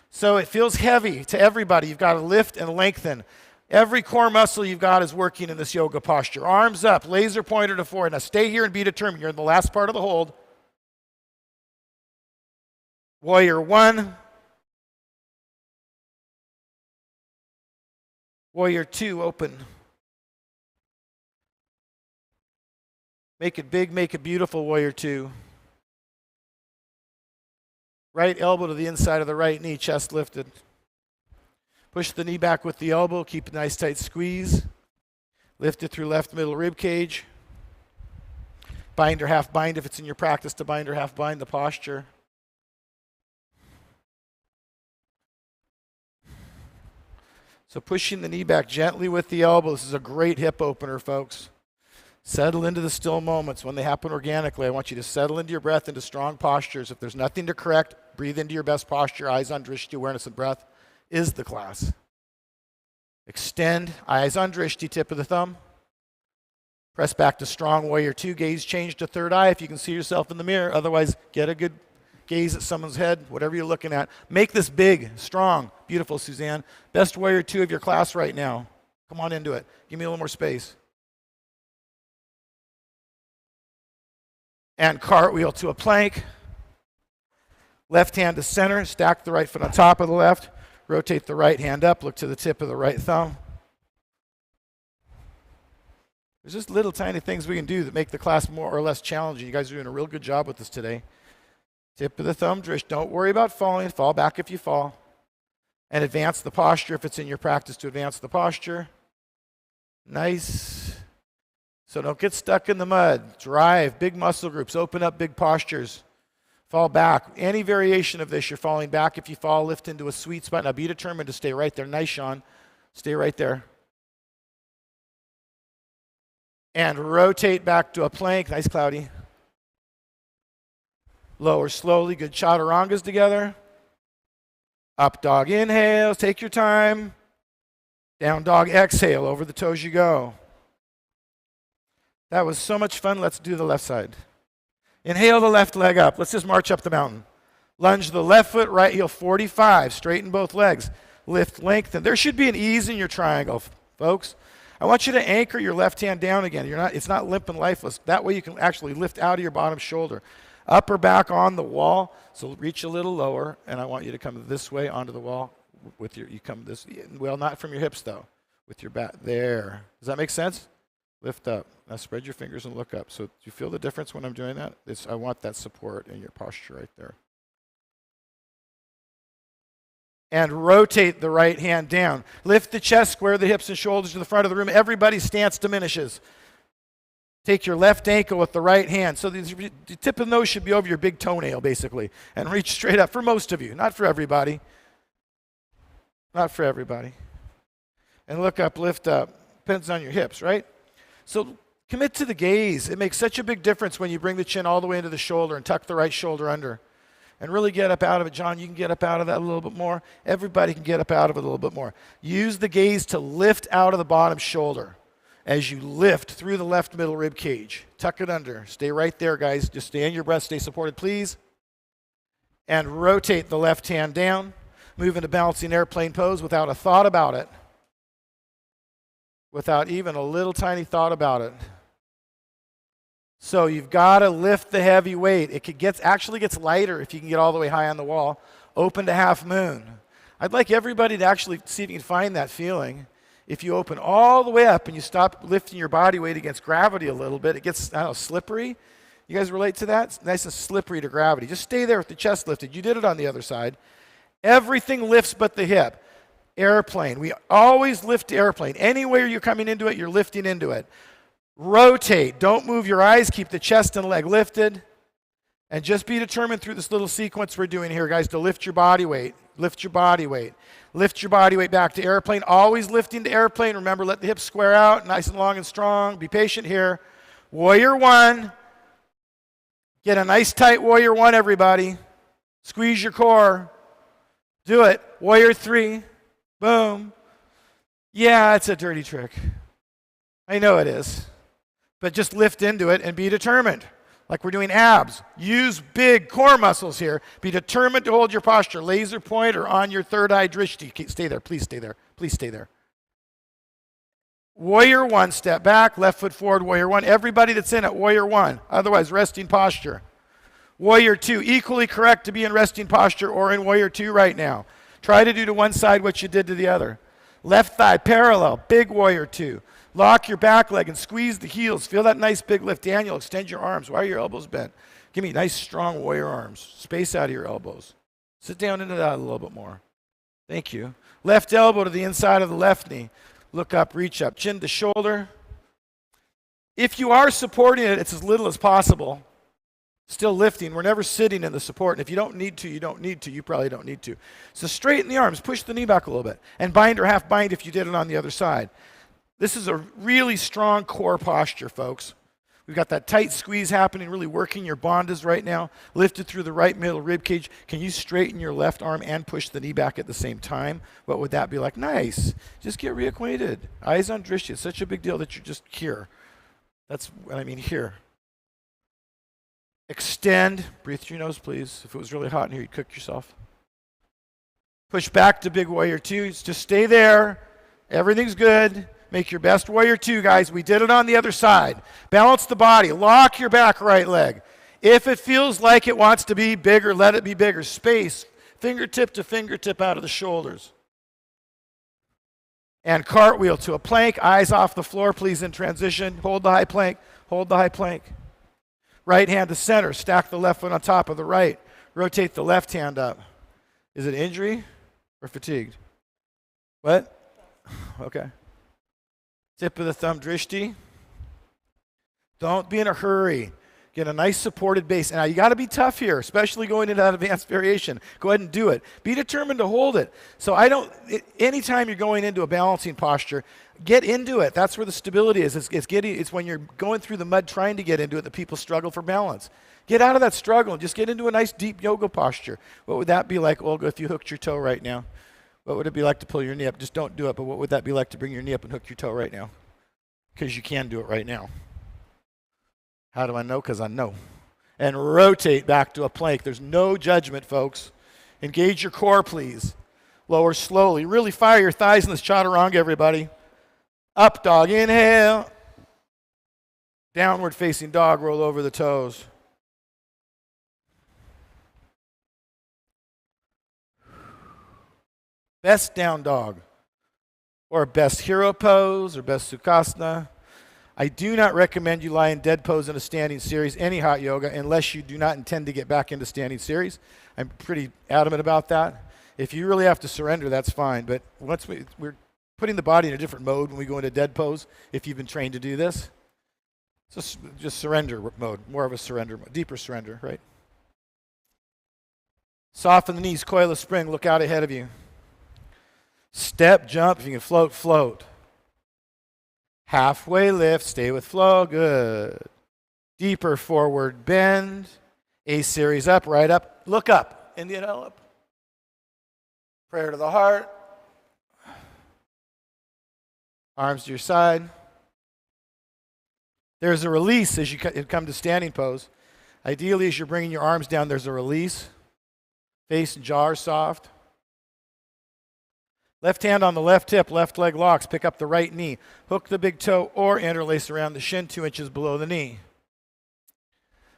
So it feels heavy to everybody. You've got to lift and lengthen. Every core muscle you've got is working in this yoga posture. Arms up, laser pointer to forward. Now stay here and be determined. You're in the last part of the hold. Warrior one. Warrior two, open. Make it big, make it beautiful, warrior two. Right elbow to the inside of the right knee, chest lifted. Push the knee back with the elbow, keep a nice tight squeeze. Lift it through left middle rib cage. Bind or half bind if it's in your practice to bind or half bind the posture. So pushing the knee back gently with the elbow. This is a great hip opener, folks. Settle into the still moments. When they happen organically, I want you to settle into your breath, into strong postures. If there's nothing to correct, breathe into your best posture. Eyes on drishti, awareness and breath is the class. Extend, eyes on drishti, tip of the thumb. Press back to strong warrior two. Gaze change to third eye if you can see yourself in the mirror. Otherwise, get a good gaze at someone's head, whatever you're looking at. Make this big, strong, beautiful, Suzanne. Best warrior two of your class right now. Come on into it. Give me a little more space. And cartwheel to a plank. Left hand to center. Stack the right foot on top of the left. Rotate the right hand up. Look to the tip of the right thumb. There's just little tiny things we can do that make the class more or less challenging. You guys are doing a real good job with this today. Tip of the thumb, Drish. Don't worry about falling. Fall back if you fall. And advance the posture if it's in your practice to advance the posture. Nice. So don't get stuck in the mud. Drive, big muscle groups. Open up big postures. Fall back. Any variation of this, you're falling back. If you fall, lift into a sweet spot. Now be determined to stay right there. Nice, Sean. Stay right there. And rotate back to a plank. Nice, Cloudy. Lower slowly. Good chaturangas together. Up dog inhale. Take your time. Down dog exhale. Over the toes you go. That was so much fun. Let's do the left side. Inhale the left leg up. Let's just march up the mountain. Lunge the left foot, right heel 45. Straighten both legs. Lift, lengthen. There should be an ease in your triangle, folks. I want you to anchor your left hand down again. It's not limp and lifeless. That way you can actually lift out of your bottom shoulder. Upper back on the wall. So reach a little lower, and I want you to come this way onto the wall with you come this, well, not from your hips though, with your back. There. Does that make sense? Lift up. Now spread your fingers and look up. So do you feel the difference when I'm doing that? I want that support in your posture right there. And rotate the right hand down. Lift the chest, square the hips and shoulders to the front of the room. Everybody's stance diminishes. Take your left ankle with the right hand. So the tip of the nose should be over your big toenail, basically. And reach straight up for most of you. Not for everybody. Not for everybody. And look up, lift up. Depends on your hips, right? So commit to the gaze. It makes such a big difference when you bring the chin all the way into the shoulder and tuck the right shoulder under. And really get up out of it. John, you can get up out of that a little bit more. Everybody can get up out of it a little bit more. Use the gaze to lift out of the bottom shoulder as you lift through the left middle rib cage. Tuck it under. Stay right there, guys. Just stay in your breath. Stay supported, please. And rotate the left hand down. Move into balancing airplane pose without a thought about it. Without even a little tiny thought about it. So you've got to lift the heavy weight. It actually gets lighter if you can get all the way high on the wall. Open to half moon. I'd like everybody to actually see if you can find that feeling. If you open all the way up and you stop lifting your body weight against gravity a little bit, it gets, slippery. You guys relate to that? It's nice and slippery to gravity. Just stay there with the chest lifted. You did it on the other side. Everything lifts but the hip. Airplane. We always lift the airplane. Anywhere you're coming into it, you're lifting into it. Rotate. Don't move your eyes. Keep the chest and leg lifted. And just be determined through this little sequence we're doing here, guys, to lift your body weight. Lift your body weight. Lift your body weight back to airplane. Always lifting to airplane. Remember, let the hips square out, nice and long and strong. Be patient here. Warrior one. Get a nice tight warrior one, everybody. Squeeze your core. Do it. Warrior three. Boom. Yeah, it's a dirty trick. I know it is. But just lift into it and be determined. Like we're doing abs. Use big core muscles here. Be determined to hold your posture. Laser point or on your third eye drishti. Stay there. Please stay there. Please stay there. Warrior one. Step back. Left foot forward. Warrior one. Everybody that's in it. Warrior one. Otherwise, resting posture. Warrior two. Equally correct to be in resting posture or in warrior two right now. Try to do to one side what you did to the other. Left thigh parallel. Big warrior two. Lock your back leg and squeeze the heels. Feel that nice big lift. Daniel, extend your arms. Why are your elbows bent? Give me nice strong warrior arms. Space out of your elbows. Sit down into that a little bit more. Thank you. Left elbow to the inside of the left knee. Look up, reach up. Chin to shoulder. If you are supporting it, it's as little as possible. Still lifting. We're never sitting in the support. And if you don't need to, you don't need to. You probably don't need to. So straighten the arms. Push the knee back a little bit. And bind or half bind if you did it on the other side. This is a really strong core posture, folks. We've got that tight squeeze happening, really working your bandhas right now. Lifted through the right middle rib cage. Can you straighten your left arm and push the knee back at the same time? What would that be like? Nice. Just get reacquainted. Eyes on drishti. It's such a big deal that you're just here. That's what I mean here. Extend. Breathe through your nose, please. If it was really hot in here, you'd cook yourself. Push back to big warrior two. Just stay there. Everything's good. Make your best warrior two, guys. We did it on the other side. Balance the body. Lock your back right leg. If it feels like it wants to be bigger, let it be bigger. Space, fingertip to fingertip out of the shoulders. And cartwheel to a plank, eyes off the floor, please, in transition. Hold the high plank, hold the high plank. Right hand to center, stack the left foot on top of the right. Rotate the left hand up. Is it injury or fatigued? What? Okay. Tip of the thumb, drishti. Don't be in a hurry. Get a nice supported base. Now, you got to be tough here, especially going into that advanced variation. Go ahead and do it. Be determined to hold it. So anytime you're going into a balancing posture, get into it. That's where the stability is. It's when you're going through the mud trying to get into it that people struggle for balance. Get out of that struggle and just get into a nice deep yoga posture. What would that be like, Olga, if you hooked your toe right now? What would it be like to pull your knee up? Just don't do it, but what would that be like to bring your knee up and hook your toe right now? Because you can do it right now. How do I know? Because I know. And rotate back to a plank. There's no judgment, folks. Engage your core, please. Lower slowly. Really fire your thighs in this chaturanga, everybody. Up dog, inhale. Downward facing dog, roll over the toes. Best down dog. Or best hero pose, or best sukhasana. I do not recommend you lie in dead pose in a standing series, any hot yoga, unless you do not intend to get back into standing series. I'm pretty adamant about that. If you really have to surrender, that's fine. But once we're putting the body in a different mode when we go into dead pose, if you've been trained to do this. Just surrender mode, more of a surrender mode, deeper surrender, right? Soften the knees, coil a spring, look out ahead of you. Step, jump, if you can float, float. Halfway lift, stay with flow, good. Deeper forward bend. A series up, right up, look up. Indian up. Prayer to the heart. Arms to your side. There's a release as you come to standing pose. Ideally, as you're bringing your arms down, there's a release. Face and jaw are soft. Left hand on the left hip, left leg locks. Pick up the right knee. Hook the big toe or interlace around the shin 2 inches below the knee.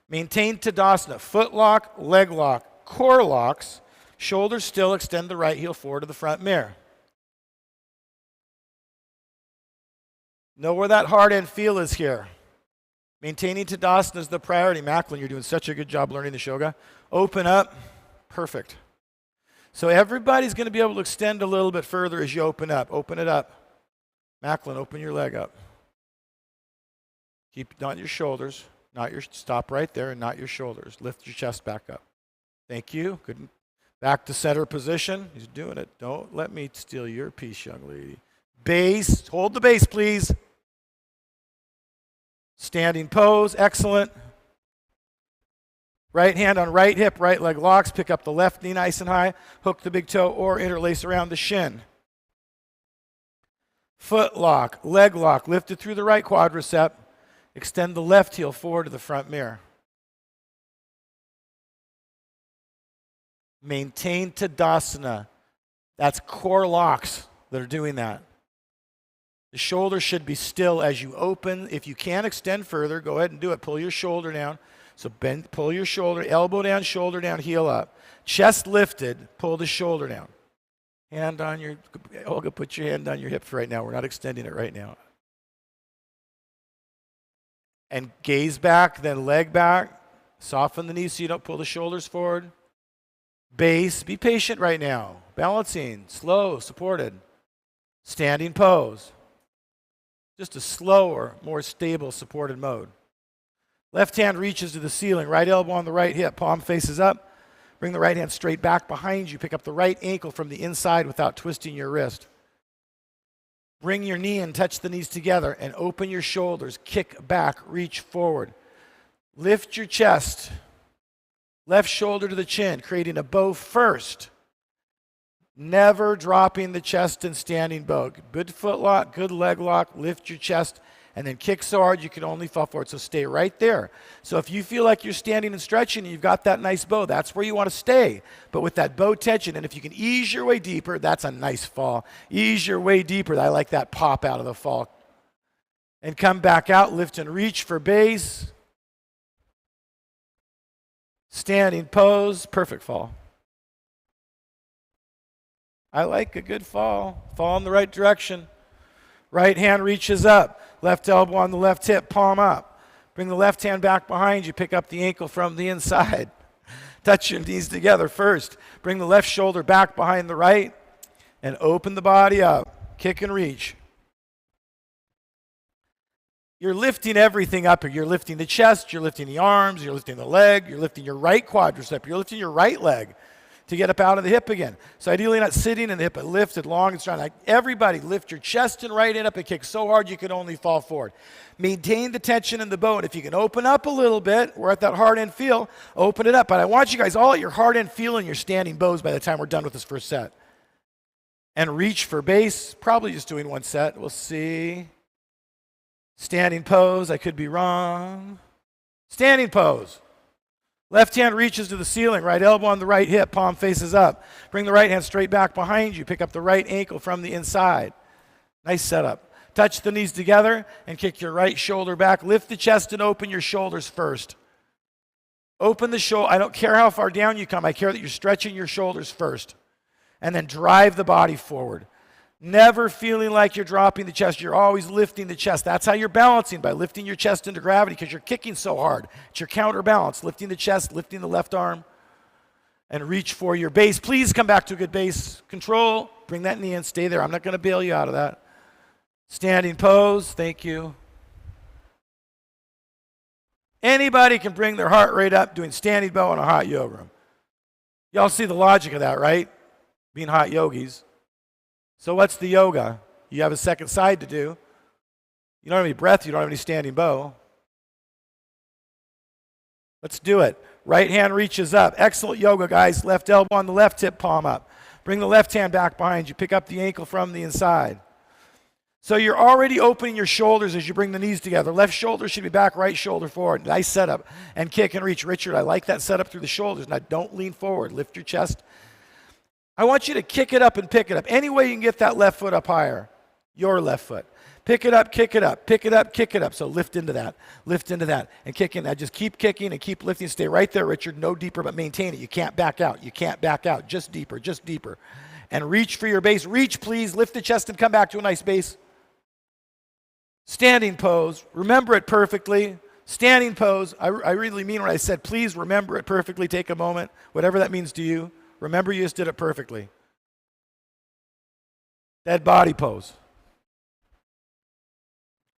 Maintain Tadasana. Foot lock, leg lock, core locks. Shoulders still. Extend the right heel forward to the front mirror. Know where that hard end feel is here. Maintaining Tadasana is the priority. Macklin, you're doing such a good job learning this yoga. Open up. Perfect. So everybody's going to be able to extend a little bit further as you open up. Open it up. Macklin, open your leg up. Keep not your shoulders, stop right there and not your shoulders. Lift your chest back up. Thank you. Good. Back to center position. He's doing it. Don't let me steal your piece, young lady. Base. Hold the base, please. Standing pose. Excellent. Right hand on right hip, right leg locks. Pick up the left knee nice and high. Hook the big toe or interlace around the shin. Foot lock, leg lock. Lift it through the right quadricep. Extend the left heel forward to the front mirror. Maintain Tadasana. That's core locks that are doing that. The shoulder should be still as you open. If you can extend further, go ahead and do it. Pull your shoulder down. So bend, pull your shoulder, elbow down, heel up. Chest lifted, pull the shoulder down. Hand on your, Olga, put your hand on your hip for right now. We're not extending it right now. And gaze back, then leg back. Soften the knees so you don't pull the shoulders forward. Base, be patient right now. Balancing, slow, supported. Standing pose. Just a slower, more stable, supported mode. Left hand reaches to the ceiling. Right elbow on the right hip. Palm faces up. Bring the right hand straight back behind you. Pick up the right ankle from the inside without twisting your wrist. Bring your knee and touch the knees together and open your shoulders. Kick back, reach forward. Lift your chest. Left shoulder to the chin, creating a bow first. Never dropping the chest in standing bow. Good foot lock, good leg lock. Lift your chest and then kick so hard you can only fall forward. So stay right there. So if you feel like you're standing and stretching and you've got that nice bow, that's where you want to stay. But with that bow tension, and if you can ease your way deeper, that's a nice fall. Ease your way deeper. I like that pop out of the fall. And come back out, lift and reach for base. Standing pose, perfect fall. I like a good fall. Fall in the right direction. Right hand reaches up. Left elbow on the left hip, palm up. Bring the left hand back behind you. Pick up the ankle from the inside. Touch your knees together first. Bring the left shoulder back behind the right and open the body up. Kick and reach. You're lifting everything up here. You're lifting the chest, you're lifting the arms, you're lifting the leg, you're lifting your right quadricep, you're lifting your right leg to get up out of the hip again. So ideally not sitting in the hip, but lifted long and strong. Like everybody, lift your chest and right hand up and kick so hard you can only fall forward. Maintain the tension in the bow. And if you can open up a little bit, we're at that hard end feel, open it up. But I want you guys all at your hard end feel in your standing bows by the time we're done with this first set. And reach for base, probably just doing one set. We'll see. Standing pose, I could be wrong. Standing pose. Left hand reaches to the ceiling, right elbow on the right hip, palm faces up. Bring the right hand straight back behind you. Pick up the right ankle from the inside. Nice setup. Touch the knees together and kick your right shoulder back. Lift the chest and open your shoulders first. Open the shoulder. I don't care how far down you come. I care that you're stretching your shoulders first. And then drive the body forward. Never feeling like you're dropping the chest. You're always lifting the chest. That's how you're balancing, by lifting your chest into gravity because you're kicking so hard. It's your counterbalance. Lifting the chest, lifting the left arm, and reach for your base. Please come back to a good base. Control. Bring that knee in. Stay there. I'm not going to bail you out of that. Standing pose. Thank you. Anybody can bring their heart rate up doing standing bow in a hot yoga room. Y'all see the logic of that, right? Being hot yogis. So what's the yoga? You have a second side to do. You don't have any breath, you don't have any standing bow. Let's do it. Right hand reaches up. Excellent yoga, guys. Left elbow on the left hip, palm up. Bring the left hand back behind you. Pick up the ankle from the inside. So you're already opening your shoulders as you bring the knees together. Left shoulder should be back, right shoulder forward. Nice setup. And kick and reach. Richard, I like that setup through the shoulders. Now don't lean forward. Lift your chest. I want you to kick it up and pick it up. Any way you can get that left foot up higher, your left foot. Pick it up, kick it up, pick it up, kick it up. So lift into that, and kick in. Now just keep kicking and keep lifting. Stay right there, Richard. No deeper, but maintain it. You can't back out. You can't back out. Just deeper, just deeper. And reach for your base. Reach, please. Lift the chest and come back to a nice base. Standing pose. Remember it perfectly. Standing pose. I really mean what I said. Please remember it perfectly. Take a moment, whatever that means to you. Remember, you just did it perfectly. Dead body pose.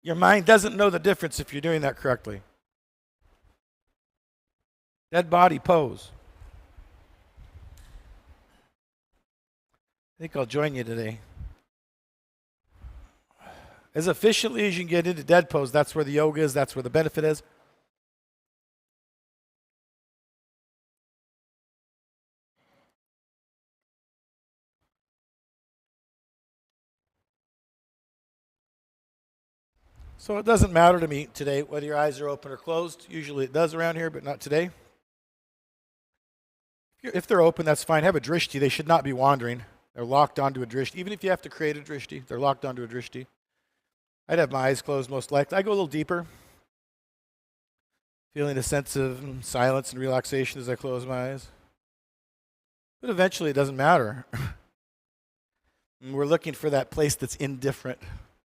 Your mind doesn't know the difference if you're doing that correctly. Dead body pose. I think I'll join you today. As efficiently as you can get into dead pose, that's where the yoga is, that's where the benefit is. So it doesn't matter to me today whether your eyes are open or closed. Usually it does around here, but not today. If they're open, that's fine. Have a drishti. They should not be wandering. They're locked onto a drishti. Even if you have to create a drishti, they're locked onto a drishti. I'd have my eyes closed most likely. I go a little deeper, feeling a sense of silence and relaxation as I close my eyes. But eventually it doesn't matter. We're looking for that place that's indifferent.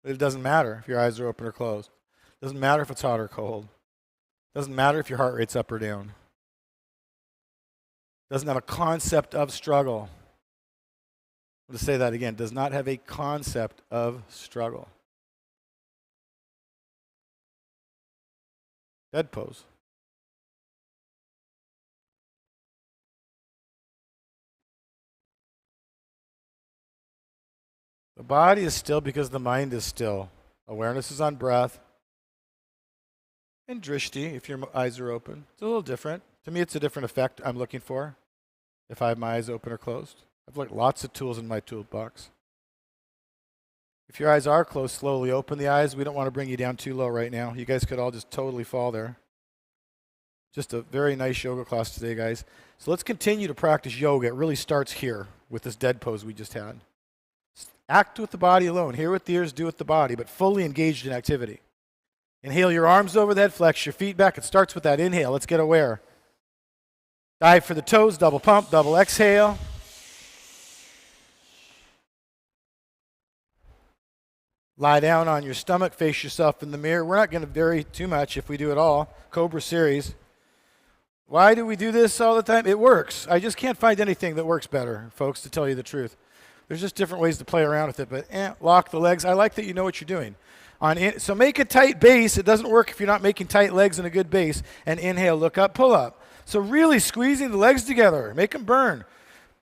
But it doesn't matter if your eyes are open or closed. It doesn't matter if it's hot or cold. It doesn't matter if your heart rate's up or down. It doesn't have a concept of struggle. I'm going to say that again. It does not have a concept of struggle. Dead pose. The body is still because the mind is still. Awareness is on breath. And drishti, if your eyes are open. It's a little different. To me, it's a different effect I'm looking for if I have my eyes open or closed. I've got lots of tools in my toolbox. If your eyes are closed, slowly open the eyes. We don't want to bring you down too low right now. You guys could all just totally fall there. Just a very nice yoga class today, guys. So let's continue to practice yoga. It really starts here with this dead pose we just had. Act with the body alone. Hear with the ears, do with the body, but fully engaged in activity. Inhale your arms over the head, flex your feet back. It starts with that inhale. Let's get aware. Dive for the toes, double pump, double exhale. Lie down on your stomach, face yourself in the mirror. We're not going to vary too much if we do it all. Cobra series. Why do we do this all the time? It works. I just can't find anything that works better, folks, to tell you the truth. There's just different ways to play around with it, but lock the legs. I like that you know what you're doing. So make a tight base. It doesn't work if you're not making tight legs and a good base. And inhale, look up, pull up. So really squeezing the legs together. Make them burn.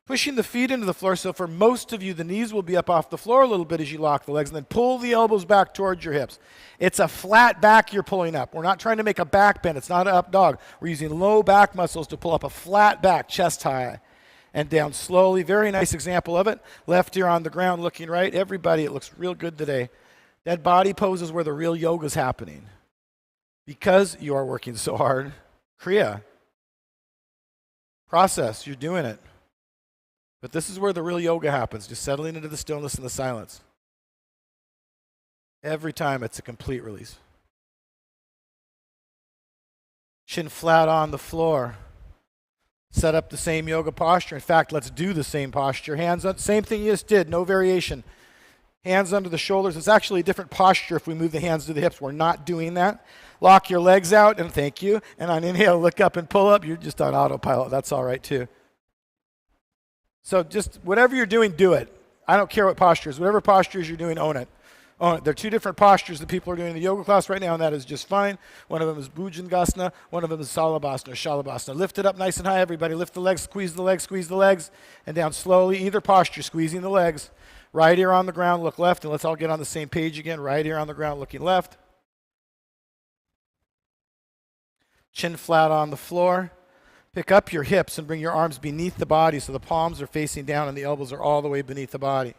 Pushing the feet into the floor. So for most of you, the knees will be up off the floor a little bit as you lock the legs. And then pull the elbows back towards your hips. It's a flat back you're pulling up. We're not trying to make a back bend. It's not an up dog. We're using low back muscles to pull up a flat back, chest high. And down slowly. Very nice example of it. Left ear on the ground, looking right. Everybody, it looks real good today. That body pose is where the real yoga is happening. Because you are working so hard. Kriya. Process. You're doing it. But this is where the real yoga happens. Just settling into the stillness and the silence. Every time it's a complete release. Chin flat on the floor. Set up the same yoga posture. In fact, let's do the same posture. Hands up, same thing you just did, no variation. Hands under the shoulders. It's actually a different posture if we move the hands to the hips. We're not doing that. Lock your legs out, and thank you. And on inhale, look up and pull up. You're just on autopilot. That's all right, too. So just whatever you're doing, do it. I don't care what postures. Whatever postures you're doing, own it. Own it. There are two different postures that people are doing in the yoga class right now, and that is just fine. One of them is Bhujangasana. One of them is Salabhasana or Shalabhasana. Lift it up nice and high, everybody. Lift the legs, squeeze the legs, and down slowly. Either posture, squeezing the legs. Right ear on the ground, look left, and let's all get on the same page again. Right ear on the ground, looking left. Chin flat on the floor. Pick up your hips and bring your arms beneath the body so the palms are facing down and the elbows are all the way beneath the body.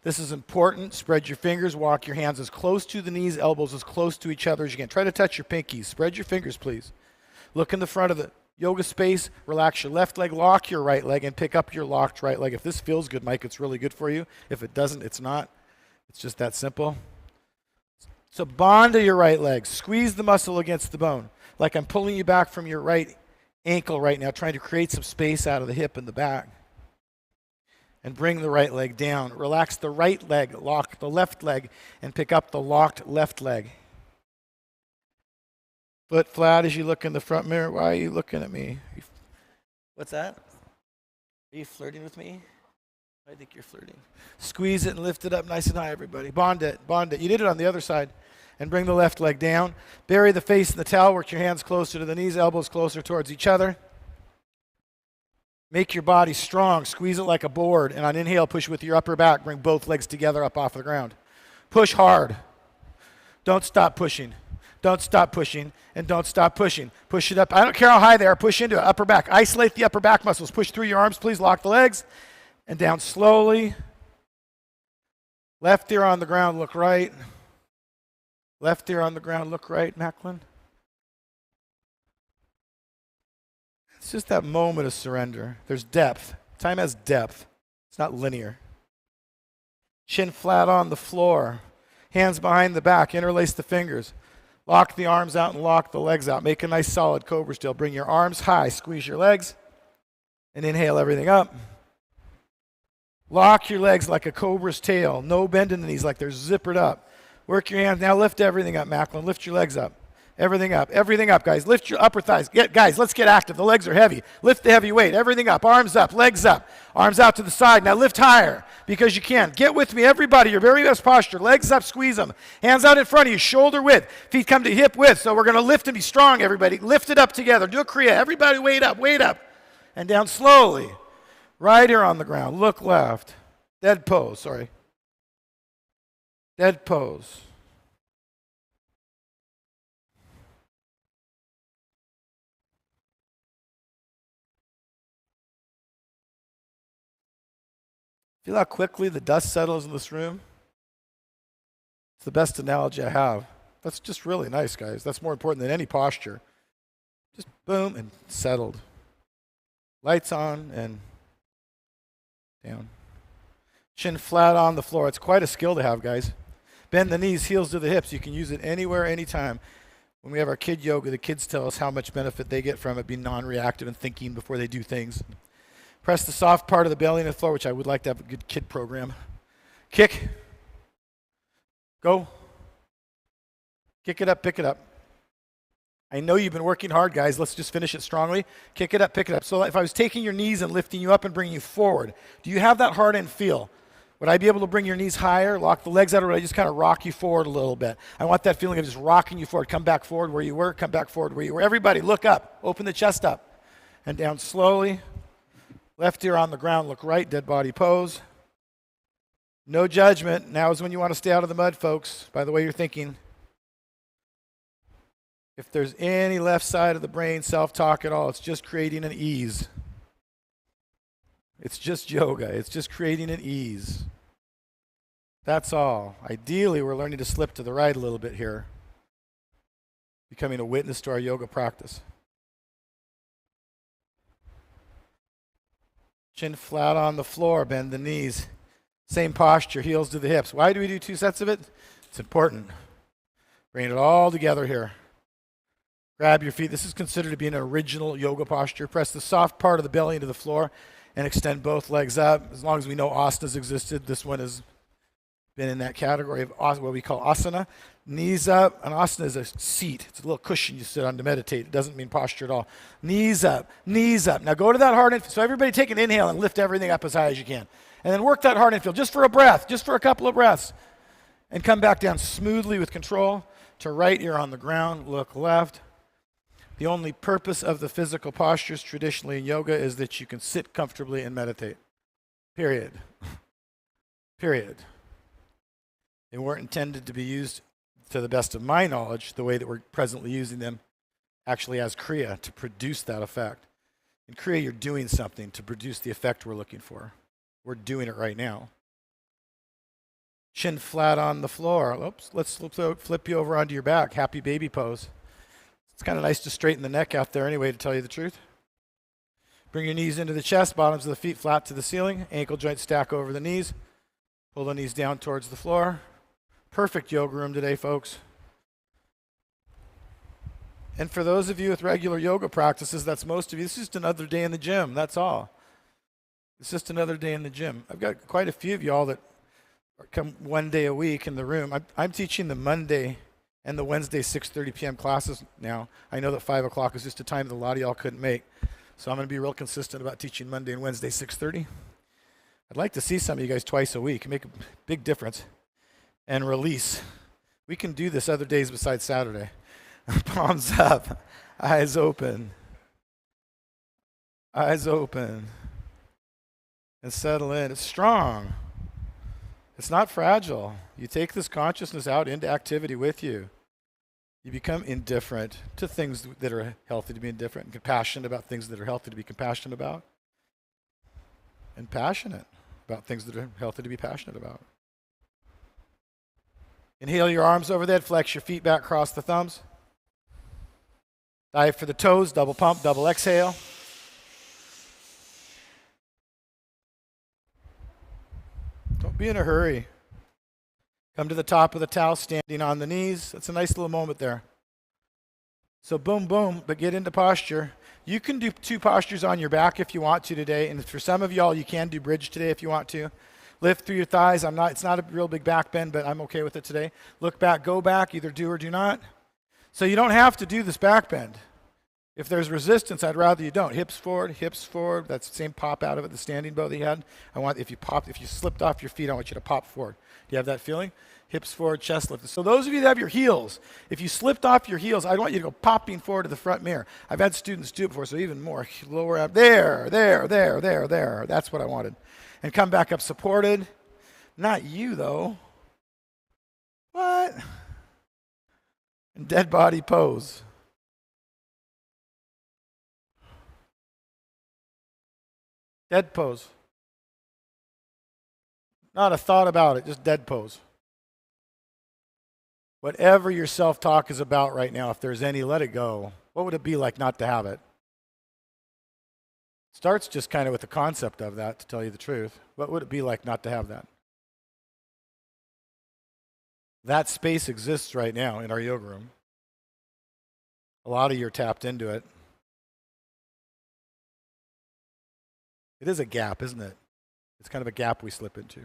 This is important. Spread your fingers. Walk your hands as close to the knees, elbows as close to each other as you can. Try to touch your pinkies. Spread your fingers, please. Look in the front of the yoga space. Relax your left leg. Lock your right leg and pick up your locked right leg. If this feels good, Mike, it's really good for you. If it doesn't, it's not. It's just that simple. So bond to your right leg. Squeeze the muscle against the bone. Like I'm pulling you back from your right ankle right now, trying to create some space out of the hip and the back. And bring the right leg down. Relax the right leg, lock the left leg, and pick up the locked left leg. Foot flat as you look in the front mirror. Why are you looking at me? What's that? Are you flirting with me? I think you're flirting. Squeeze it and lift it up nice and high, everybody. Bond it, bond it. You did it on the other side. And bring the left leg down. Bury the face in the towel. Work your hands closer to the knees, elbows closer towards each other. Make your body strong. Squeeze it like a board. And on inhale, push with your upper back. Bring both legs together up off the ground. Push hard. Don't stop pushing. Don't stop pushing. And don't stop pushing. Push it up. I don't care how high they are. Push into it. Upper back. Isolate the upper back muscles. Push through your arms, please. Lock the legs. And down slowly. Left ear on the ground. Look right. Left ear on the ground. Look right, Macklin. It's just that moment of surrender. There's depth. Time has depth. It's not linear. Chin flat on the floor. Hands behind the back. Interlace the fingers. Lock the arms out and lock the legs out. Make a nice solid cobra still. Bring your arms high. Squeeze your legs. And inhale everything up. Lock your legs like a cobra's tail. No bend in the knees like they're zippered up. Work your hands. Now lift everything up, Macklin. Lift your legs up. Everything up, guys. Lift your upper thighs. Guys, let's get active. The legs are heavy. Lift the heavy weight. Everything up. Arms up. Legs up. Arms out to the side. Now lift higher because you can. Get with me, everybody. Your very best posture. Legs up. Squeeze them. Hands out in front of you. Shoulder width. Feet come to hip width. So we're going to lift and be strong, everybody. Lift it up together. Do a Kriya. Everybody weight up. Weight up. And down slowly. Right ear on the ground. Look left. Dead pose. Sorry. Dead pose. Feel how quickly the dust settles in this room? It's the best analogy I have. That's just really nice, guys. That's more important than any posture. Just boom and settled. Lights on and down. Chin flat on the floor. It's quite a skill to have, guys. Bend the knees, heels to the hips. You can use it anywhere, anytime. When we have our kid yoga, the kids tell us how much benefit they get from it, being non-reactive and thinking before they do things. Press the soft part of the belly and the floor, which I would like to have a good kid program. Kick. Go. Kick it up, pick it up. I know you've been working hard, guys. Let's just finish it strongly. Kick it up, pick it up. So if I was taking your knees and lifting you up and bringing you forward, do you have that hard end feel? Would I be able to bring your knees higher, lock the legs out, or would I just kind of rock you forward a little bit? I want that feeling of just rocking you forward. Come back forward where you were, come back forward where you were. Everybody, look up. Open the chest up. And down slowly. Left ear on the ground, look right, dead body pose. No judgment. Now is when you want to stay out of the mud, folks, by the way you're thinking. If there's any left side of the brain self-talk at all, it's just creating an ease. It's just yoga. It's just creating an ease. That's all. Ideally, we're learning to slip to the right a little bit here, becoming a witness to our yoga practice. Chin flat on the floor, bend the knees. Same posture, heels to the hips. Why do we do 2 sets of it? It's important. Bring it all together here. Grab your feet. This is considered to be an original yoga posture. Press the soft part of the belly into the floor and extend both legs up. As long as we know asanas existed, this one has been in that category of what we call asana. Knees up. An asana is a seat. It's a little cushion you sit on to meditate. It doesn't mean posture at all. Knees up. Knees up. Now go to that hard infield. So everybody take an inhale and lift everything up as high as you can. And then work that hard infield just for a breath, just for a couple of breaths. And come back down smoothly with control to right ear on the ground. Look left. The only purpose of the physical postures traditionally in yoga is that you can sit comfortably and meditate. Period. Period. They weren't intended to be used, to the best of my knowledge, the way that we're presently using them, actually as Kriya, to produce that effect. In Kriya, you're doing something to produce the effect we're looking for. We're doing it right now. Chin flat on the floor. Oops, let's flip you over onto your back. Happy baby pose. It's kind of nice to straighten the neck out there anyway, to tell you the truth. Bring your knees into the chest, bottoms of the feet flat to the ceiling. Ankle joints stack over the knees. Pull the knees down towards the floor. Perfect yoga room today, folks. And for those of you with regular yoga practices, that's most of you, this is just another day in the gym, that's all. It's just another day in the gym. I've got quite a few of y'all that come 1 day a week in the room. I'm teaching the Monday and the Wednesday 6:30 p.m. classes now. I know that 5 o'clock is just a time that a lot of y'all couldn't make. So I'm going to be real consistent about teaching Monday and Wednesday 6:30. I'd like to see some of you guys twice a week. Make a big difference. And release. We can do this other days besides Saturday. Palms up. Eyes open. Eyes open. And settle in. It's strong. It's not fragile. You take this consciousness out into activity with you. You become indifferent to things that are healthy to be indifferent, and compassionate about things that are healthy to be compassionate about, and passionate about things that are healthy to be passionate about. Inhale your arms over the head, flex your feet back, cross the thumbs. Dive for the toes, double pump, double exhale. Don't be in a hurry. Come to the top of the towel, standing on the knees. That's a nice little moment there. So boom, boom, but get into posture. You can do 2 postures on your back if you want to today, and for some of y'all, you can do bridge today if you want to. Lift through your thighs. It's not a real big back bend, but I'm okay with it today. Look back, go back, either do or do not. So you don't have to do this back bend. If there's resistance, I'd rather you don't. Hips forward, that's the same pop out of it, the standing bow that you had. If you slipped off your feet, I want you to pop forward. Do you have that feeling? Hips forward, chest lifted. So those of you that have your heels, if you slipped off your heels, I want you to go popping forward to the front mirror. I've had students do it before, so even more. Lower up, there. That's what I wanted. And come back up supported. Not you, though. What? And dead body pose. Dead pose. Not a thought about it, just dead pose. Whatever your self-talk is about right now, if there's any, let it go. What would it be like not to have it? Starts just kind of with the concept of that, to tell you the truth. What would it be like not to have that? That space exists right now in our yoga room. A lot of you are tapped into it. It is a gap, isn't it? It's kind of a gap we slip into.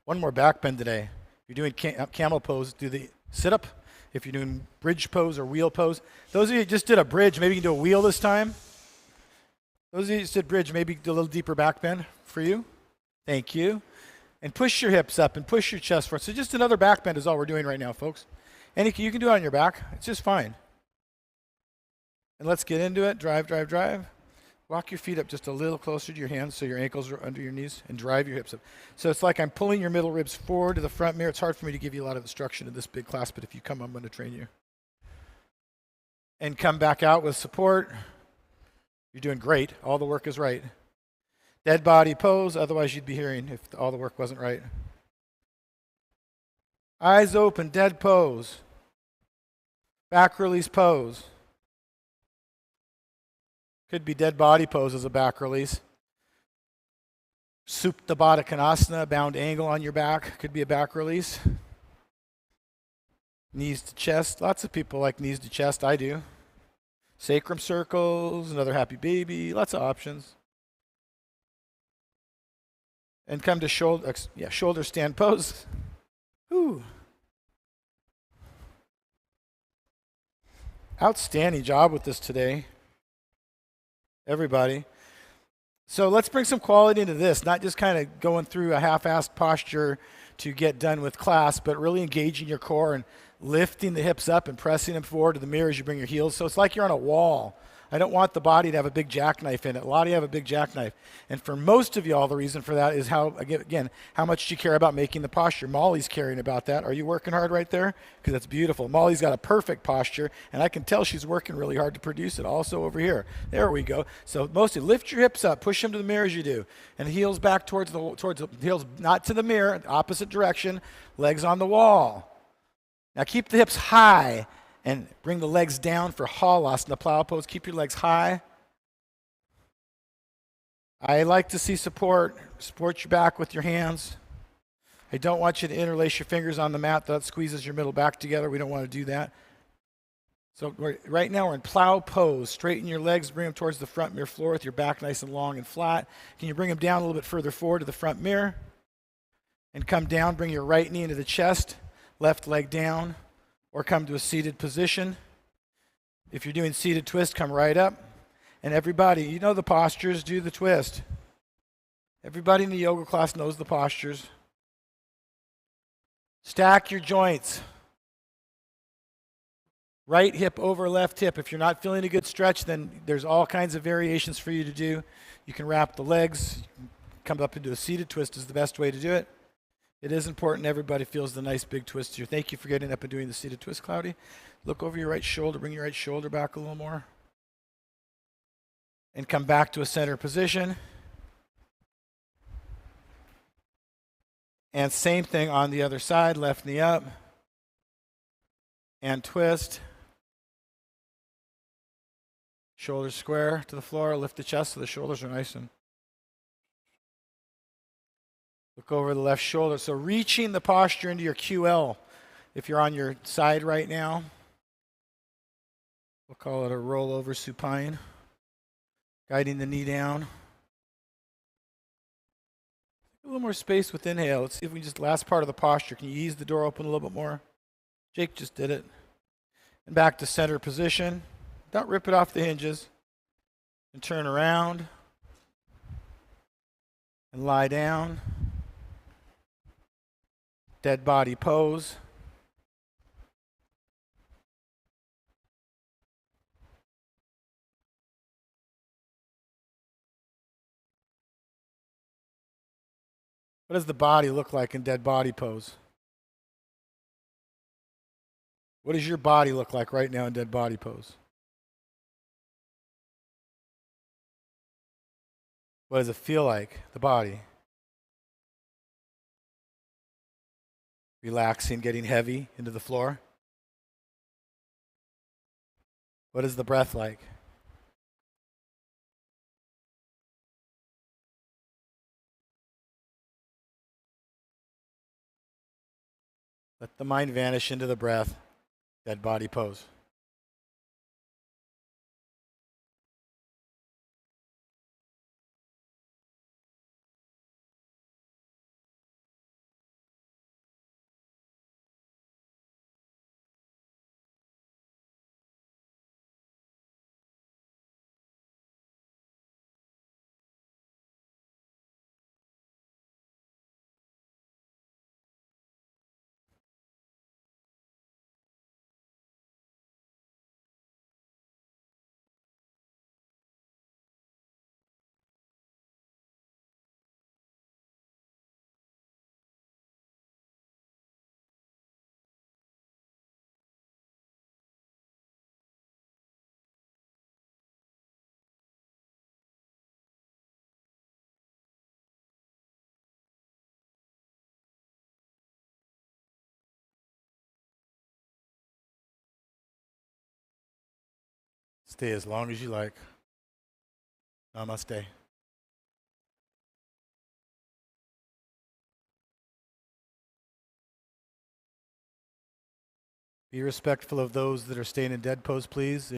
One more back bend today. If you're doing camel pose, do the sit-up. If you're doing bridge pose or wheel pose. Those of you who just did a bridge, maybe you can do a wheel this time. Those of you who just did bridge, maybe do a little deeper back bend for you. Thank you. And push your hips up and push your chest forward. So just another back bend is all we're doing right now, folks. And you can do it on your back. It's just fine. And let's get into it. Drive, drive, drive. Walk your feet up just a little closer to your hands so your ankles are under your knees, and drive your hips up. So it's like I'm pulling your middle ribs forward to the front mirror. It's hard for me to give you a lot of instruction in this big class, but if you come, I'm going to train you. And come back out with support. You're doing great. All the work is right. Dead body pose, otherwise you'd be hearing if all the work wasn't right. Eyes open, dead pose. Back release pose. Could be dead body pose as a back release. Supta Baddha Konasana, bound angle on your back, could be a back release. Knees to chest. Lots of people like knees to chest. I do. Sacrum circles, another happy baby. Lots of options. And come to shoulder stand pose. Ooh. Outstanding job with this today, everybody. So let's bring some quality into this, not just kind of going through a half-assed posture to get done with class, but really engaging your core and lifting the hips up and pressing them forward to the mirror as you bring your heels. So it's like you're on a wall. I don't want the body to have a big jackknife in it. A lot of you have a big jackknife. And for most of y'all, the reason for that is how much do you care about making the posture? Molly's caring about that. Are you working hard right there? Because that's beautiful. Molly's got a perfect posture, and I can tell she's working really hard to produce it. Also over here. There we go. So mostly lift your hips up, push them to the mirror as you do, and heels back towards the heels, not to the mirror, opposite direction, legs on the wall. Now keep the hips high. And bring the legs down for halasana, plow pose. Keep your legs high. I like to see support. Support your back with your hands. I don't want you to interlace your fingers on the mat. That squeezes your middle back together. We don't want to do that. So right now we're in plow pose. Straighten your legs. Bring them towards the front mirror floor with your back nice and long and flat. Can you bring them down a little bit further forward to the front mirror? And come down. Bring your right knee into the chest. Left leg down. Or come to a seated position. If you're doing seated twist, come right up. And everybody, you know the postures, do the twist. Everybody in the yoga class knows the postures. Stack your joints. Right hip over left hip. If you're not feeling a good stretch, then there's all kinds of variations for you to do. You can wrap the legs. Come up into a seated twist is the best way to do it. It is important everybody feels the nice big twist here. Thank you for getting up and doing the seated twist, Cloudy. Look over your right shoulder. Bring your right shoulder back a little more. And come back to a center position. And same thing on the other side. Left knee up. And twist. Shoulders square to the floor. Lift the chest so the shoulders are nice and look over the left shoulder. So reaching the posture into your QL. If you're on your side right now, we'll call it a rollover supine. Guiding the knee down. A little more space with inhale. Let's see if we just last part of the posture. Can you ease the door open a little bit more? Jake just did it. And back to center position. Don't rip it off the hinges. And turn around. And lie down. Dead body pose. What does the body look like in dead body pose? What does your body look like right now in dead body pose? What does it feel like, the body? Relaxing, getting heavy into the floor. What is the breath like? Let the mind vanish into the breath. Dead body pose. Stay as long as you like. Namaste. Be respectful of those that are staying in dead pose, please.